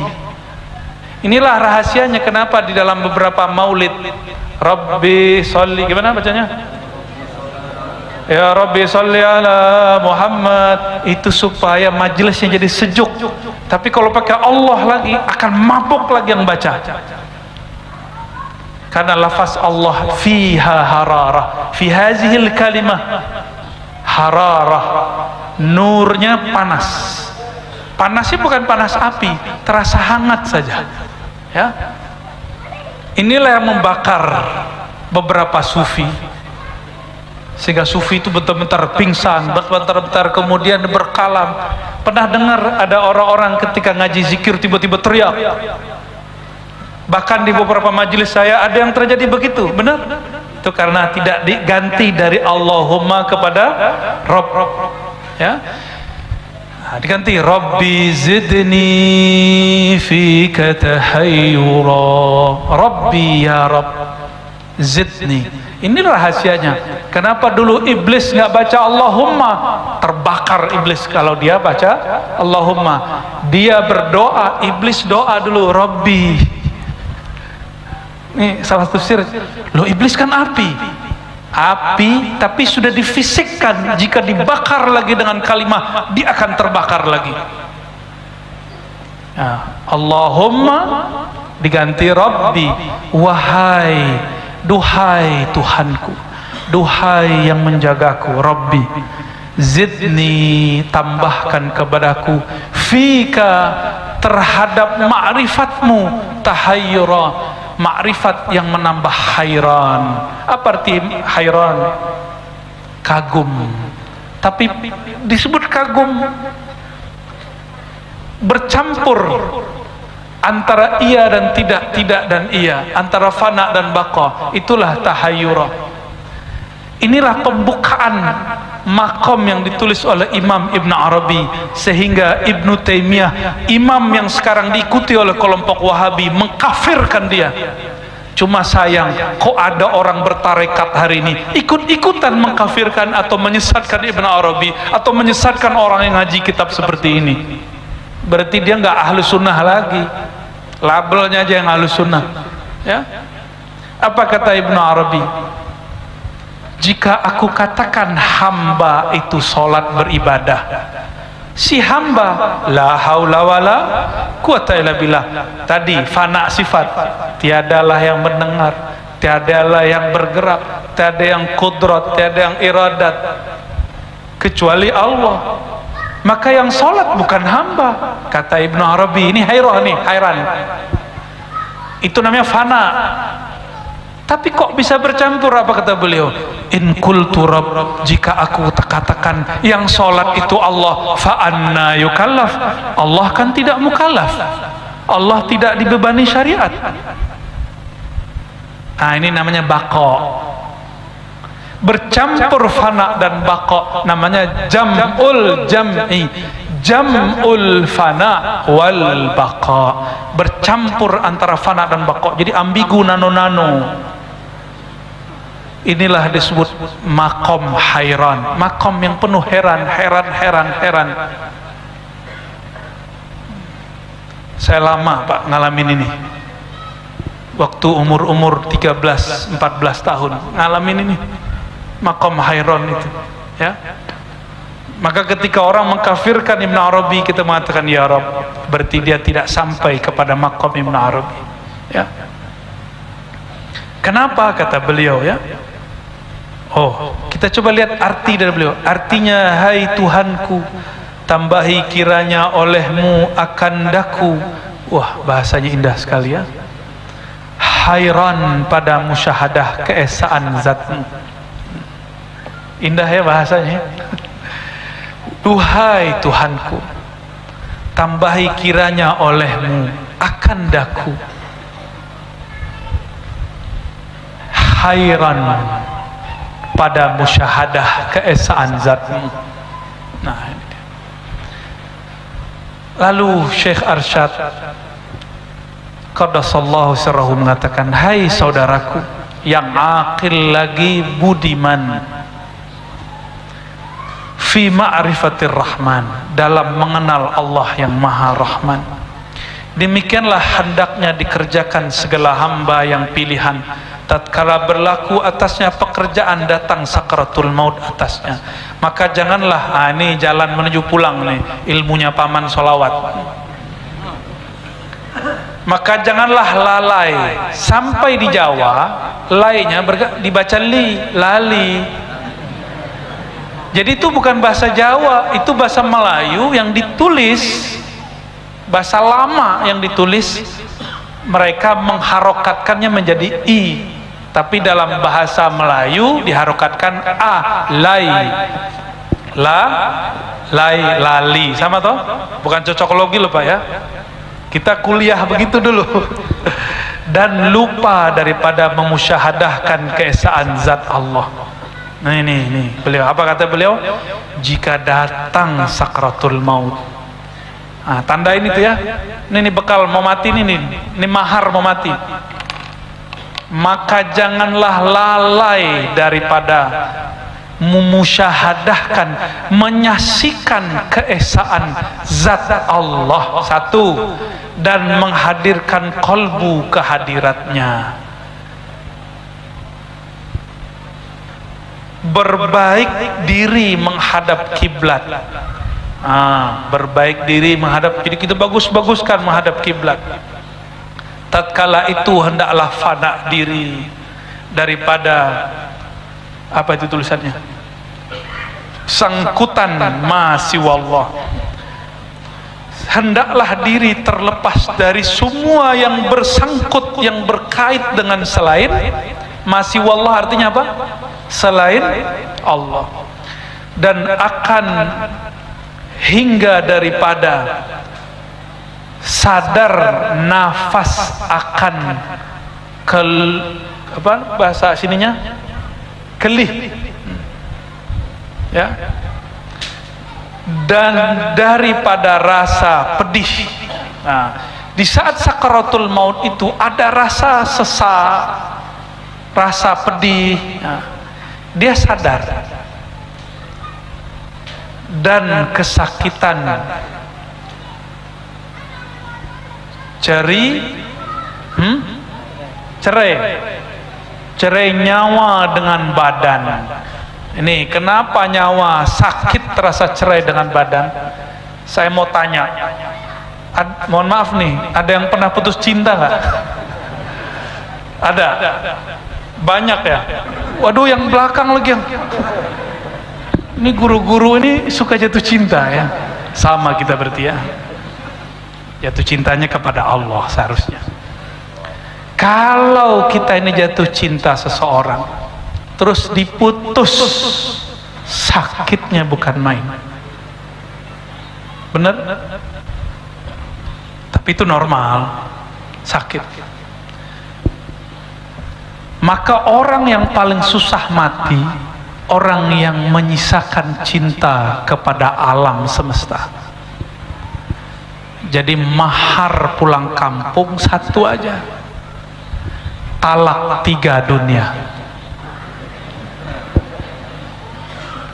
Inilah rahasianya kenapa di dalam beberapa maulid Rabbi sholli, gimana bacanya? Ya Rabbi sholli ala Muhammad, itu supaya majelisnya jadi sejuk. Tapi kalau pakai Allah lagi akan mabuk lagi yang baca. Karena lafaz Allah fiha hararah, fi hazihil kalimah hararah, nurnya panas. Panasnya bukan panas api, terasa hangat saja ya. Inilah yang membakar beberapa sufi, sehingga sufi itu bentar-bentar pingsan, bentar-bentar kemudian berkalam. Pernah dengar ada orang-orang ketika ngaji zikir tiba-tiba teriak? Bahkan di beberapa majelis saya ada yang terjadi begitu. Benar? Itu karena tidak diganti dari Allahumma kepada Rabb ya. Nah, diganti Rabbi zidni fika tahayyura. Rabbi ya Rabb zidni. Ini rahasianya. Kenapa dulu iblis nggak baca Allahumma? Terbakar iblis kalau dia baca Allahumma. Dia berdoa, iblis doa dulu Rabbi. Ini salah tafsir. Loh, iblis kan api, tapi sudah difisikkan. Jika dibakar lagi dengan kalimat, dia akan terbakar lagi. Nah, Allahumma diganti Rabbi. Wahai, duhai Tuhanku, duhai yang menjagaku, Rabbi zidni, tambahkan kepadaku, fika, terhadap ma'rifatmu, tahayyura, ma'rifat yang menambah hayran. Apa arti hayran? Kagum. Tapi disebut kagum bercampur antara iya dan tidak, tidak dan iya, antara fana dan baqa. Itulah tahayyura. Inilah pembukaan makom yang ditulis oleh Imam Ibn Arabi, sehingga Ibnu Taimiyah, imam yang sekarang diikuti oleh kelompok Wahabi, mengkafirkan dia. Cuma sayang, kok ada orang bertarekat hari ini ikut-ikutan mengkafirkan atau menyesatkan Ibn Arabi, atau menyesatkan orang yang ngaji kitab seperti ini. Berarti dia nggak ahlu sunnah lagi, labelnya aja yang ahlu sunnah ya. Apa kata Ibn Arabi? Jika aku katakan hamba itu sholat beribadah, si hamba la haula wala quwata illa billah, tadi fana sifat, tiadalah yang mendengar, tiadalah yang bergerak, tiada yang kudrat, tiada yang iradat kecuali Allah. Maka yang sholat bukan hamba, kata Ibnu Arabi. Ini hayran, itu namanya fana. Tapi kok bisa bercampur? Apa kata beliau? In qultu rabb, jika aku katakan yang sholat itu Allah, fa anna yukallaf, Allah kan tidak mukallaf, Allah tidak dibebani syariat. Nah, ini namanya baqo. Bercampur fana dan baqo namanya jam'ul jam'i, jam'ul fana wal baqa. Bercampur antara fana dan baqo, jadi ambigu nano-nano. Inilah disebut makom hairan, makom yang penuh heran. Saya lama Pak ngalamin ini, waktu umur 13-14 tahun ngalamin ini, makom hairan itu ya. Maka ketika orang mengkafirkan Ibn Arabi, kita mengatakan ya Rabb, berarti dia tidak sampai kepada makom Ibn Arabi ya. Kenapa? Kata beliau ya. Oh, kita coba lihat arti dari beliau. Artinya, hai Tuhanku, tambahi kiranya olehmu akan daku. Wah, bahasanya indah sekali ya. Hairan pada musyahadah keesaan zatmu. Indah ya bahasanya. Duhai Tuhanku, tambahi kiranya olehmu akan daku. Hairan pada musyahadah keesaan zatmu. Nah, ini dia. Lalu Syekh Arsyad qaddasallahu sirrahu mengatakan, hai saudaraku yang akil lagi budiman, fi ma'rifatir rahman, dalam mengenal Allah yang maha rahman. Demikianlah hendaknya dikerjakan segala hamba yang pilihan tatkala berlaku atasnya pekerjaan datang sakaratul maut atasnya. Maka janganlah, ini jalan menuju pulang nih, ilmunya paman solawat. Maka janganlah lalai sampai di Jawa, lainya dibaca lali. Jadi itu bukan bahasa Jawa, itu bahasa Melayu yang ditulis, bahasa lama yang ditulis, mereka mengharokatkannya menjadi i. Tapi dalam bahasa Melayu diharokatkan a, lai, lali, sama toh? Bukan cocokologi loh Pak ya. Kita kuliah begitu dulu. Dan lupa daripada memusyahadahkan keesaan zat Allah. Nah ini beliau, apa kata beliau? Jika datang sakratul maut. Nah, tanda ini tuh ya. Ini bekal mau mati ini mahar mau mati. Maka janganlah lalai daripada memusyahadahkan, menyaksikan keesaan zat Allah satu, dan menghadirkan kolbu kehadiratnya. Berbaik diri menghadap kiblat. Berbaik diri menghadap, jadi kita bagus-baguskan menghadap kiblat. Tatkala itu hendaklah fana diri daripada apa itu tulisannya, sangkutan ma siwallah. Hendaklah diri terlepas dari semua yang bersangkut, yang berkait dengan selain ma siwallah. Artinya apa? Selain Allah. Dan akan hingga daripada sadar nafas akan bahasa sininya kelih ya, dan daripada rasa pedih. Nah, di saat sakaratul maut itu ada rasa sesak, rasa pedih. Nah, dia sadar, dan kesakitan, cerai nyawa dengan badan. Ini kenapa nyawa sakit terasa cerai dengan badan? Saya mau tanya, mohon maaf nih, ada yang pernah putus cinta nggak? Ada? Banyak ya? Waduh, yang belakang lagi yang ini guru-guru ini suka jatuh cinta ya. Sama kita berarti ya, jatuh cintanya kepada Allah seharusnya. Kalau kita ini jatuh cinta seseorang terus diputus, sakitnya bukan main. Benar? Tapi itu normal, sakit. Maka orang yang paling susah mati, orang yang menyisakan cinta kepada alam semesta. Jadi mahar pulang kampung satu aja, talak 3 dunia.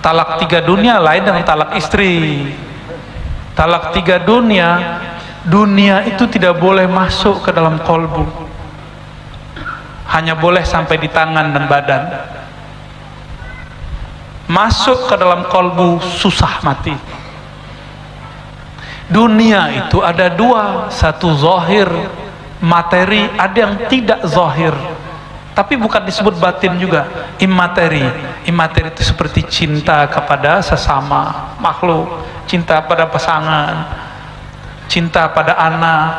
Talak 3 dunia lain dengan talak istri. Talak 3 dunia, dunia itu tidak boleh masuk ke dalam kolbu, hanya boleh sampai di tangan dan badan. Masuk ke dalam kolbu susah mati. Dunia itu ada 2, satu zahir materi, ada yang tidak zahir tapi bukan disebut batin juga, imateri. Imateri itu seperti cinta kepada sesama makhluk, cinta pada pasangan, cinta pada anak,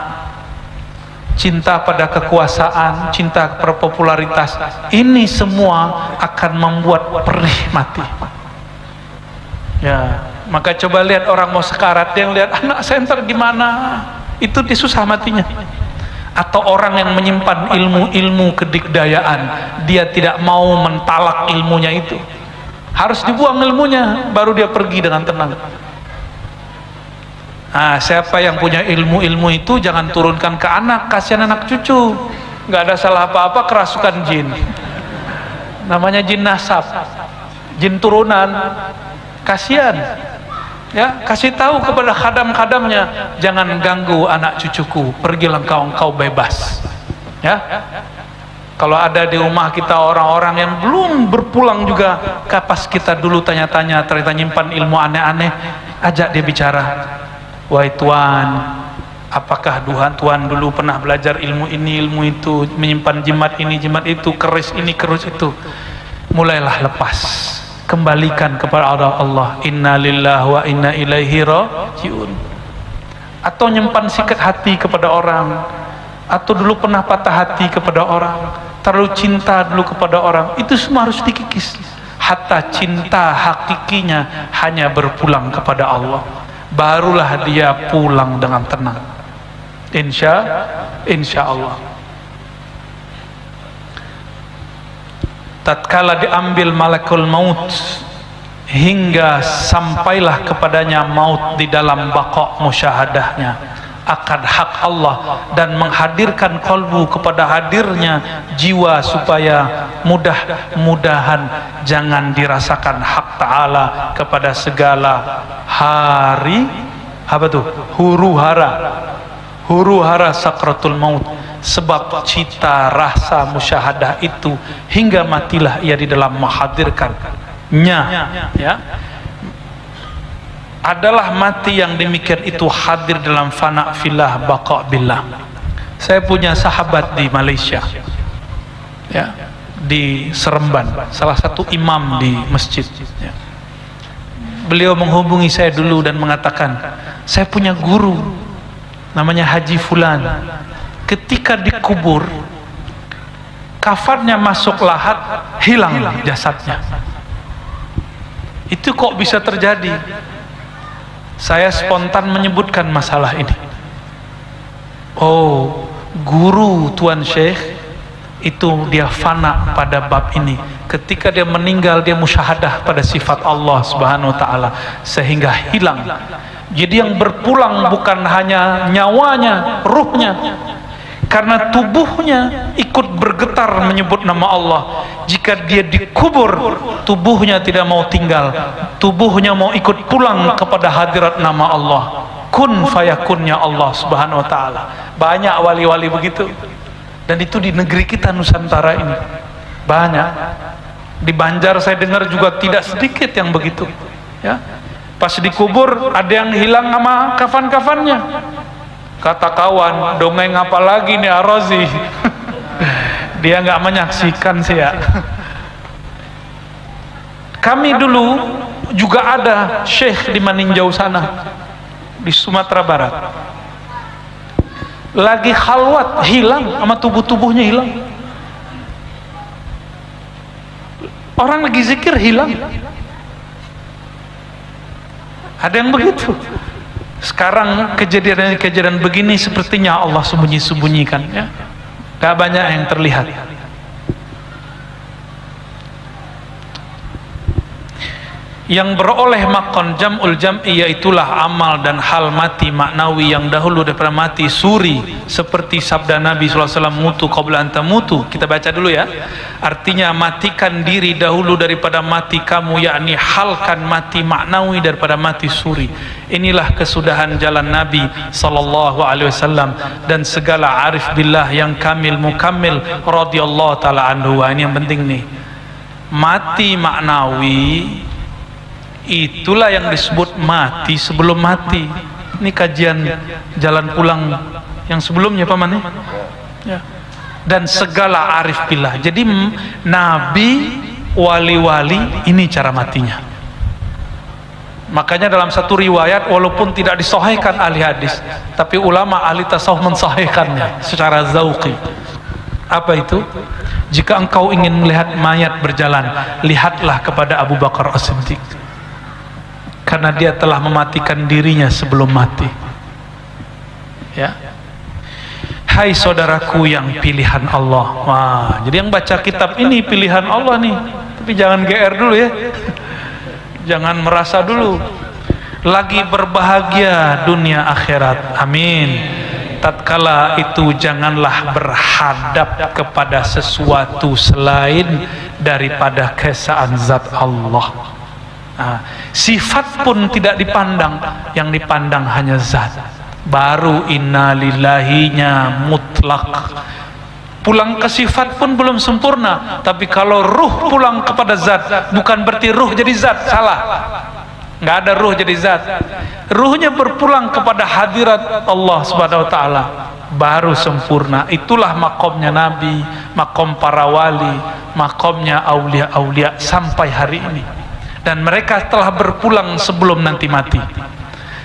cinta pada kekuasaan, cinta pada popularitas. Ini semua akan membuat perih mati. Ya, maka coba lihat orang mau sekarat, dia lihat anak saya ntar gimana, itu dia susah matinya. Atau orang yang menyimpan ilmu-ilmu kedikdayaan, dia tidak mau mentalak ilmunya itu, harus dibuang ilmunya baru dia pergi dengan tenang. Nah, siapa yang punya ilmu-ilmu itu jangan turunkan ke anak, kasihan anak cucu. Nggak ada salah apa-apa, kerasukan jin, namanya jin nasab, jin turunan, kasihan. Ya, kasih tahu kepada khadam-khadamnya, jangan ganggu anak cucuku, pergilah engkau bebas. Ya, kalau ada di rumah kita orang-orang yang belum berpulang juga, kapas kita dulu tanya-tanya, ternyata nyimpan ilmu aneh-aneh, ajak dia bicara. Wahai Tuan, apakah Tuhan dulu pernah belajar ilmu ini, ilmu itu, menyimpan jimat ini, jimat itu, keris ini, keris itu? Mulailah lepas, kembalikan kepada Allah. Inna lillahi wa inna ilaihi rajiun. Atau nyimpan sikat hati kepada orang, atau dulu pernah patah hati kepada orang, terlalu cinta dulu kepada orang, itu semua harus dikikis. Hatta cinta hakikinya hanya berpulang kepada Allah, barulah dia pulang dengan tenang. Insya Allah. Tatkala diambil malakul maut, hingga sampailah kepadanya maut di dalam baqa musyahadahnya akan hak Allah, dan menghadirkan kolbu kepada hadirnya jiwa supaya mudah-mudahan jangan dirasakan hak Ta'ala kepada segala hari huru hara sakratul maut. Sebab cita rasa musyahadah itu hingga matilah ia di dalam menghadirkannya, ya, adalah mati yang demikian itu hadir dalam fana fillah baqa billah. Saya punya sahabat di Malaysia, ya, di Seremban, salah satu imam di masjid, ya. Beliau menghubungi saya dulu dan mengatakan, saya punya guru namanya Haji Fulan. Ketika dikubur, kafannya masuk lahat, hilang jasadnya. Itu kok bisa terjadi? Saya spontan menyebutkan masalah ini. Oh, guru Tuan Syekh itu dia fana pada bab ini. Ketika dia meninggal, dia musyahadah pada sifat Allah Subhanahu wa Ta'ala sehingga hilang. Jadi yang berpulang bukan hanya nyawanya, ruhnya, karena tubuhnya ikut bergetar menyebut nama Allah. Jika dia dikubur, tubuhnya tidak mau tinggal, tubuhnya mau ikut pulang kepada hadirat nama Allah. Kun fayakunnya Allah Subhanahu wa Ta'ala. Banyak wali-wali begitu, dan itu di negeri kita Nusantara ini banyak. Di Banjar saya dengar juga tidak sedikit yang begitu, ya. Pas dikubur ada yang hilang sama kafan-kafannya. Kata kawan, dongeng apa lagi nih Arazi? Dia nggak menyaksikan sih, ya. Kami dulu juga ada syekh di Maninjau sana, di Sumatera Barat. lagi khalwat hilang sama tubuhnya hilang. Orang lagi zikir hilang. Ada yang begitu. Sekarang kejadian begini sepertinya Allah sembunyi-sembunyikan, ya. Gak banyak yang terlihat. Yang beroleh makon jam'ul jam'i, yaitulah amal dan hal mati maknawi yang dahulu daripada mati suri, seperti sabda Nabi SAW, mutu qabla anta mutu. Kita baca dulu ya. Artinya matikan diri dahulu daripada mati kamu, yakni halkan mati maknawi daripada mati suri. Inilah kesudahan jalan Nabi SAW dan segala arif billah yang kamil mukammil radhiyallahu taala anhu. Ini yang penting nih. Mati maknawi itulah yang disebut mati sebelum mati. Ini kajian jalan pulang yang sebelumnya paman ya. Dan segala arif billah. Jadi nabi, wali-wali, ini cara matinya. Makanya dalam satu riwayat, walaupun tidak disahihkan ahli hadis, tapi ulama ahli tasawuf mensahihkannya secara zauqi. Apa itu? Jika engkau ingin melihat mayat berjalan, lihatlah kepada Abu Bakar As-Siddiq, karena dia telah mematikan dirinya sebelum mati. Ya. Hai saudaraku yang pilihan Allah. Wah, jadi yang baca kitab ini pilihan Allah nih. Tapi jangan GR dulu ya. Jangan merasa dulu. Lagi berbahagia dunia akhirat. Amin. Tatkala itu janganlah berhadap kepada sesuatu selain daripada keesaan zat Allah. Nah, sifat pun tidak dipandang, yang dipandang hanya zat. Baru innalillahinya mutlak. Pulang ke sifat pun belum sempurna, tapi kalau ruh pulang kepada zat, bukan berarti ruh jadi zat, salah. Nggak ada ruh jadi zat. Ruhnya berpulang kepada hadirat Allah Subhanahu wa taala, baru sempurna. Itulah makomnya Nabi, makom para wali, makomnya aulia-aulia sampai hari ini. Dan mereka telah berpulang sebelum nanti mati.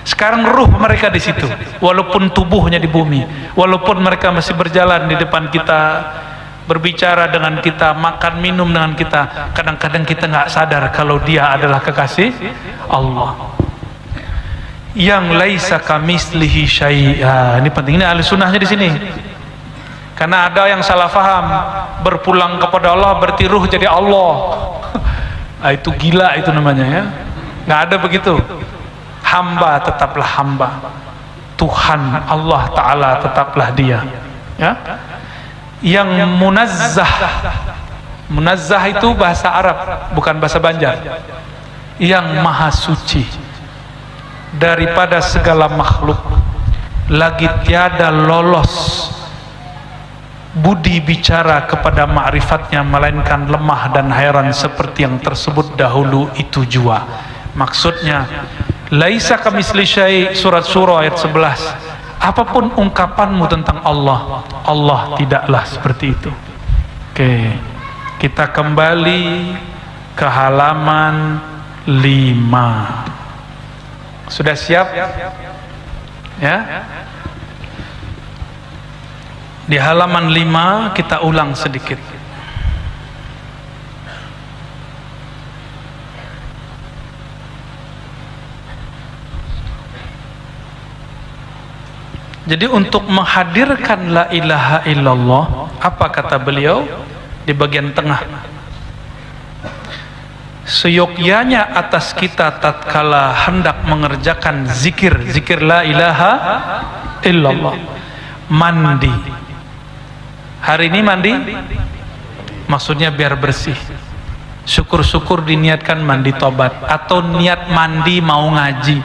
Sekarang ruh mereka di situ, walaupun tubuhnya di bumi, walaupun mereka masih berjalan di depan kita, berbicara dengan kita, makan minum dengan kita. Kadang-kadang kita nggak sadar kalau dia adalah kekasih Allah. Yang laisa kamitslihi syai'. Ini penting, ini ahli sunnahnya di sini. Karena ada yang salah faham, berpulang kepada Allah berarti ruh jadi Allah. Nah, itu gila itu namanya ya. Nggak ada begitu. Hamba tetaplah hamba. Tuhan Allah Ta'ala tetaplah dia. Ya. Yang munazzah. Munazzah itu bahasa Arab, bukan bahasa Banjar. Yang maha suci daripada segala makhluk, lagi tiada lolos budi bicara kepada ma'rifatnya, melainkan lemah dan heran seperti yang tersebut dahulu itu jua. Maksudnya laisa kamitsli syai', surat Syura ayat 11. Apapun ungkapanmu tentang Allah, Allah tidaklah seperti itu. Oke, kita kembali ke halaman 5. Sudah siap? Ya. Di halaman 5 kita ulang sedikit. Jadi untuk menghadirkan la ilaha illallah, apa kata beliau di bagian tengah? Seyogyanya atas kita tatkala hendak mengerjakan zikir la ilaha illallah, mandi. Hari ini mandi, maksudnya biar bersih. Syukur-syukur diniatkan mandi tobat, atau niat mandi mau ngaji.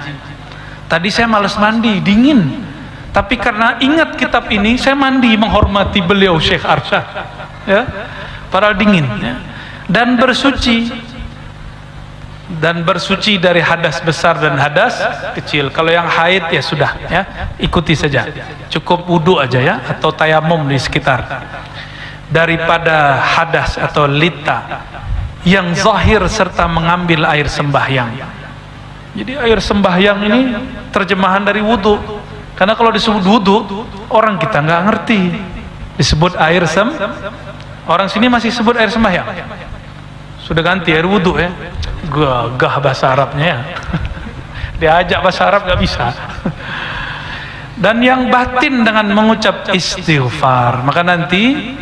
Tadi saya malas mandi, dingin, tapi karena ingat kitab ini saya mandi menghormati beliau Syekh Arsyad, ya, padahal dingin, ya. Dan bersuci dari hadas besar dan hadas kecil. Kalau yang haid ya sudah, ya, ikuti saja, cukup wudu aja ya, atau tayamum di sekitar. Daripada hadas atau lita yang zahir serta mengambil air sembahyang. Jadi air sembahyang ini terjemahan dari wudu. Karena kalau disebut wudu, orang kita nggak ngerti. Disebut air orang sini masih sebut air sembahyang. Sudah ganti air wudu ya. Gagah bahasa Arabnya ya. Diajak bahasa Arab nggak bisa. Dan yang batin dengan mengucap istighfar. Maka nanti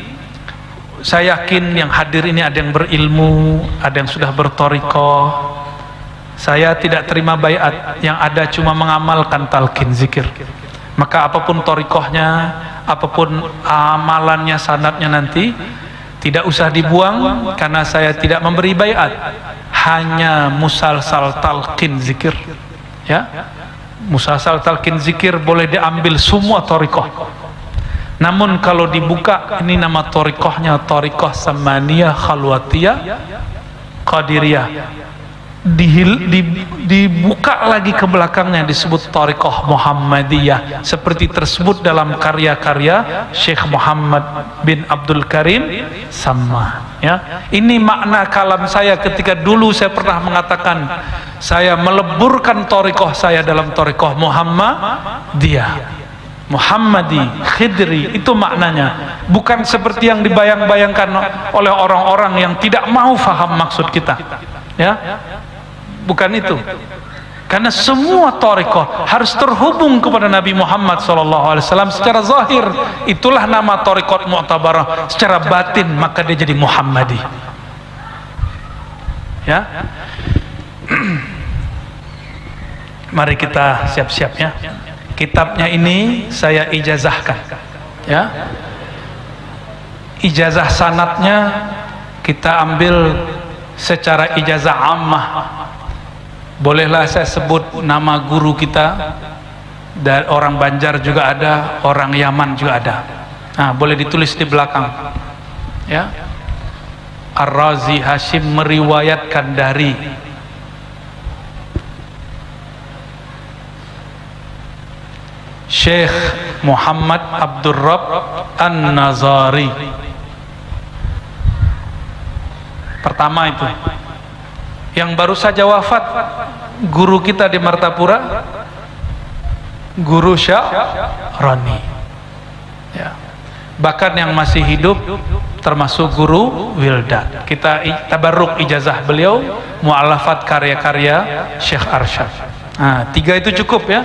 saya yakin yang hadir ini ada yang berilmu, ada yang sudah bertorikoh. Saya tidak terima baiat, yang ada cuma mengamalkan talqin zikir. Maka apapun torikohnya, apapun amalannya, sanadnya nanti tidak usah dibuang, karena saya tidak memberi baiat, hanya musalsal talqin zikir. Ya, musalsal talqin zikir boleh diambil semua torikoh. Namun kalau dibuka, ini nama torikohnya torikoh samaniyah khalwatiyah qadiriyah. Dibuka lagi ke belakangnya disebut Thariqah Muhammadiyah, seperti tersebut dalam karya-karya Syekh Muhammad bin Abdul Karim sama ya. Ini makna kalam saya ketika dulu saya pernah mengatakan saya meleburkan Thariqah saya dalam Thariqah Muhammadiyah, Muhammadi, Khidri, itu maknanya. Bukan seperti yang dibayang-bayangkan oleh orang-orang yang tidak mau faham maksud kita ya. Bukan itu, karena semua thariqah harus terhubung kepada Nabi Muhammad SAW secara zahir. Itulah nama thariqat mu'tabarah. Secara batin maka dia jadi Muhammadi ya. Mari kita siap-siap ya. Kitabnya ini saya ijazahkan ya. Ijazah sanadnya kita ambil secara ijazah ammah. Bolehlah saya sebut nama guru kita, dari orang Banjar juga ada, orang Yaman juga ada. Nah, boleh ditulis di belakang ya. Ar-Razi Hashim meriwayatkan dari Syekh Muhammad Abdul Rabb An-Nazari. Pertama itu yang baru saja wafat, guru kita di Martapura, Guru Sya'rani ya. Bahkan yang masih hidup termasuk Guru Wildan. Kita tabarruk ijazah beliau, mu'alafat karya-karya Syekh Arsyad. Nah, 3 itu cukup ya.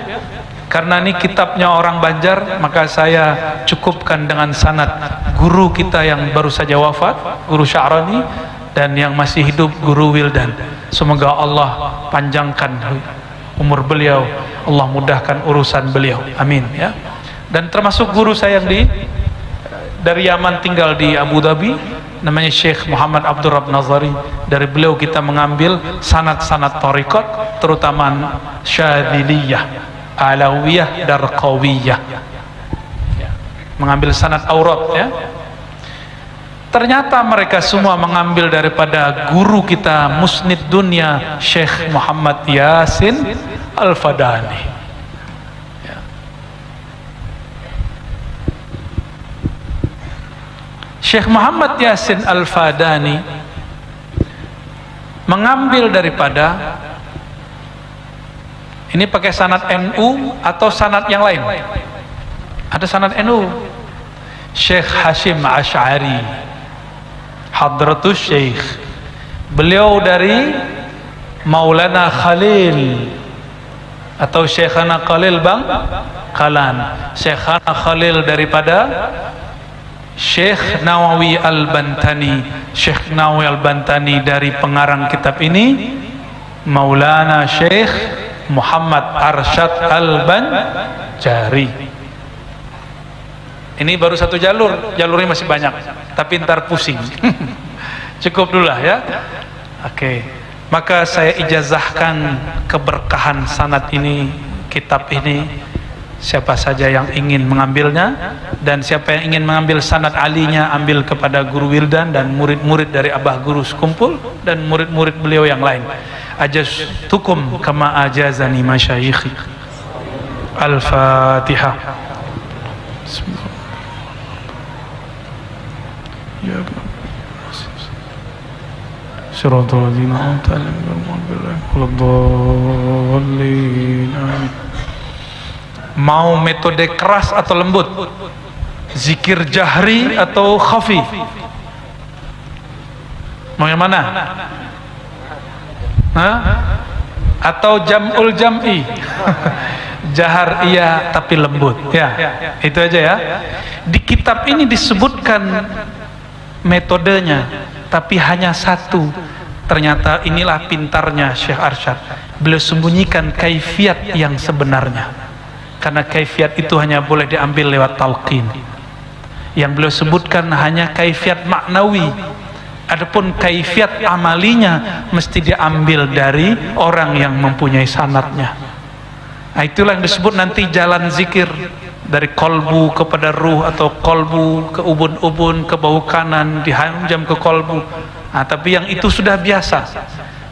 Karena ini kitabnya orang Banjar, maka saya cukupkan dengan sanad guru kita yang baru saja wafat, Guru Sya'rani, dan yang masih hidup Guru Wildan. Semoga Allah panjangkan umur beliau, Allah mudahkan urusan beliau, amin ya. Dan termasuk guru saya yang dari Yaman tinggal di Abu Dhabi, namanya Syekh Muhammad Abdul Rabb Nazari. Dari beliau kita mengambil sanad-sanad thariqat, terutama Syadziliyah, Alawiyah, Darqawiyah ya. Mengambil sanad aurat ya. Ternyata mereka semua mengambil daripada guru kita musnid dunia Syekh Muhammad Yasin Al-Fadani ya. Syekh Muhammad Yasin Al-Fadani mengambil daripada, ini pakai sanad NU atau sanad yang lain? Ada sanad NU, Syekh Hashim Asy'ari Hadratus Syekh, beliau dari Maulana Khalil atau Syekhana Khalil Bangkalan. Syekhana Khalil daripada Syekh Nawawi Al-Bantani. Syekh Nawawi Al-Bantani dari pengarang kitab ini Maulana Syekh Muhammad Arsyad Al-Banjari. Ini baru satu jalur, jalurnya masih banyak, tapi ntar pusing. Cukup dulu lah ya. Oke, maka saya ijazahkan keberkahan sanad ini, kitab ini. Siapa saja yang ingin mengambilnya, dan siapa yang ingin mengambil sanad alinya, ambil kepada Guru Wildan dan murid-murid dari Abah Guru sekumpul dan murid-murid beliau yang lain. Ajaztukum kama ajazani masyayikhi. Al-Fatihah. Ya Siratal ladzina an'amta 'alaihim ghairil maghdubi 'alaihim waladdallin. Amin. mau metode keras atau lembut, zikir jahri atau khafi, mau yang mana? Hah? Atau jam'ul jam'i jahar iya tapi lembut, ya itu aja ya. Di kitab ini disebutkan metodenya, tapi hanya satu. Ternyata inilah pintarnya Syekh Arsyad, beliau sembunyikan kaifiat yang sebenarnya, karena kaifiat itu hanya boleh diambil lewat talqin. Yang beliau sebutkan hanya kaifiat maknawi, adapun kaifiat amalinya mesti diambil dari orang yang mempunyai sanadnya. Nah, itulah yang disebut nanti jalan zikir, dari kolbu kepada ruh, atau kolbu ke ubun-ubun, ke bahu kanan dihanjam ke kolbu. Nah, tapi yang itu sudah biasa,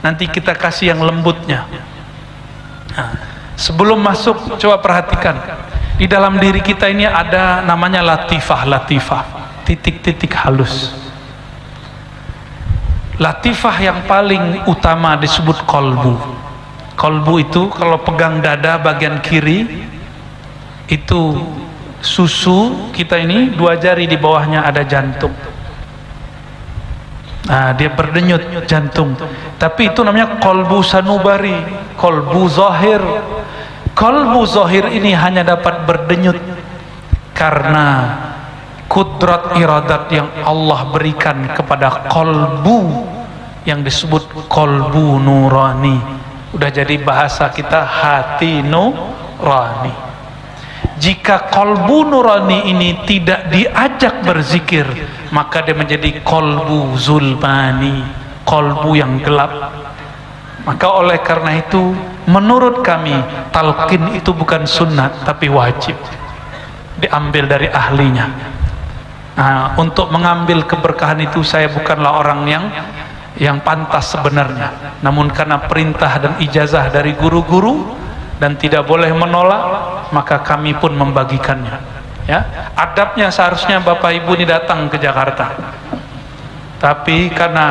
nanti kita kasih yang lembutnya. Nah, sebelum masuk, coba perhatikan, di dalam diri kita ini ada namanya latifah, titik-titik halus. Latifah yang paling utama disebut kolbu. Kolbu itu kalau pegang dada bagian kiri, itu susu kita ini, 2 jari di bawahnya ada jantung. Nah, dia berdenyut jantung, tapi itu namanya kolbu sanubari, kolbu zahir. Kolbu zahir ini hanya dapat berdenyut karena kudrat iradat yang Allah berikan kepada kolbu yang disebut kolbu nurani. Udah jadi bahasa kita hati nurani. Jika kolbu nurani ini tidak diajak berzikir, maka dia menjadi kolbu zulmani, kolbu yang gelap. Maka oleh karena itu, menurut kami talqin itu bukan sunnat tapi wajib, diambil dari ahlinya. Nah, untuk mengambil keberkahan itu saya bukanlah orang yang pantas sebenarnya, namun karena perintah dan ijazah dari guru-guru dan tidak boleh menolak, maka kami pun membagikannya. Ya, adabnya seharusnya Bapak Ibu ini datang ke Jakarta, tapi karena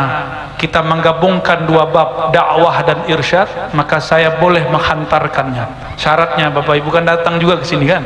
kita menggabungkan 2 bab, dakwah dan irsyad, maka saya boleh menghantarkannya. Syaratnya Bapak Ibu kan datang juga ke sini kan.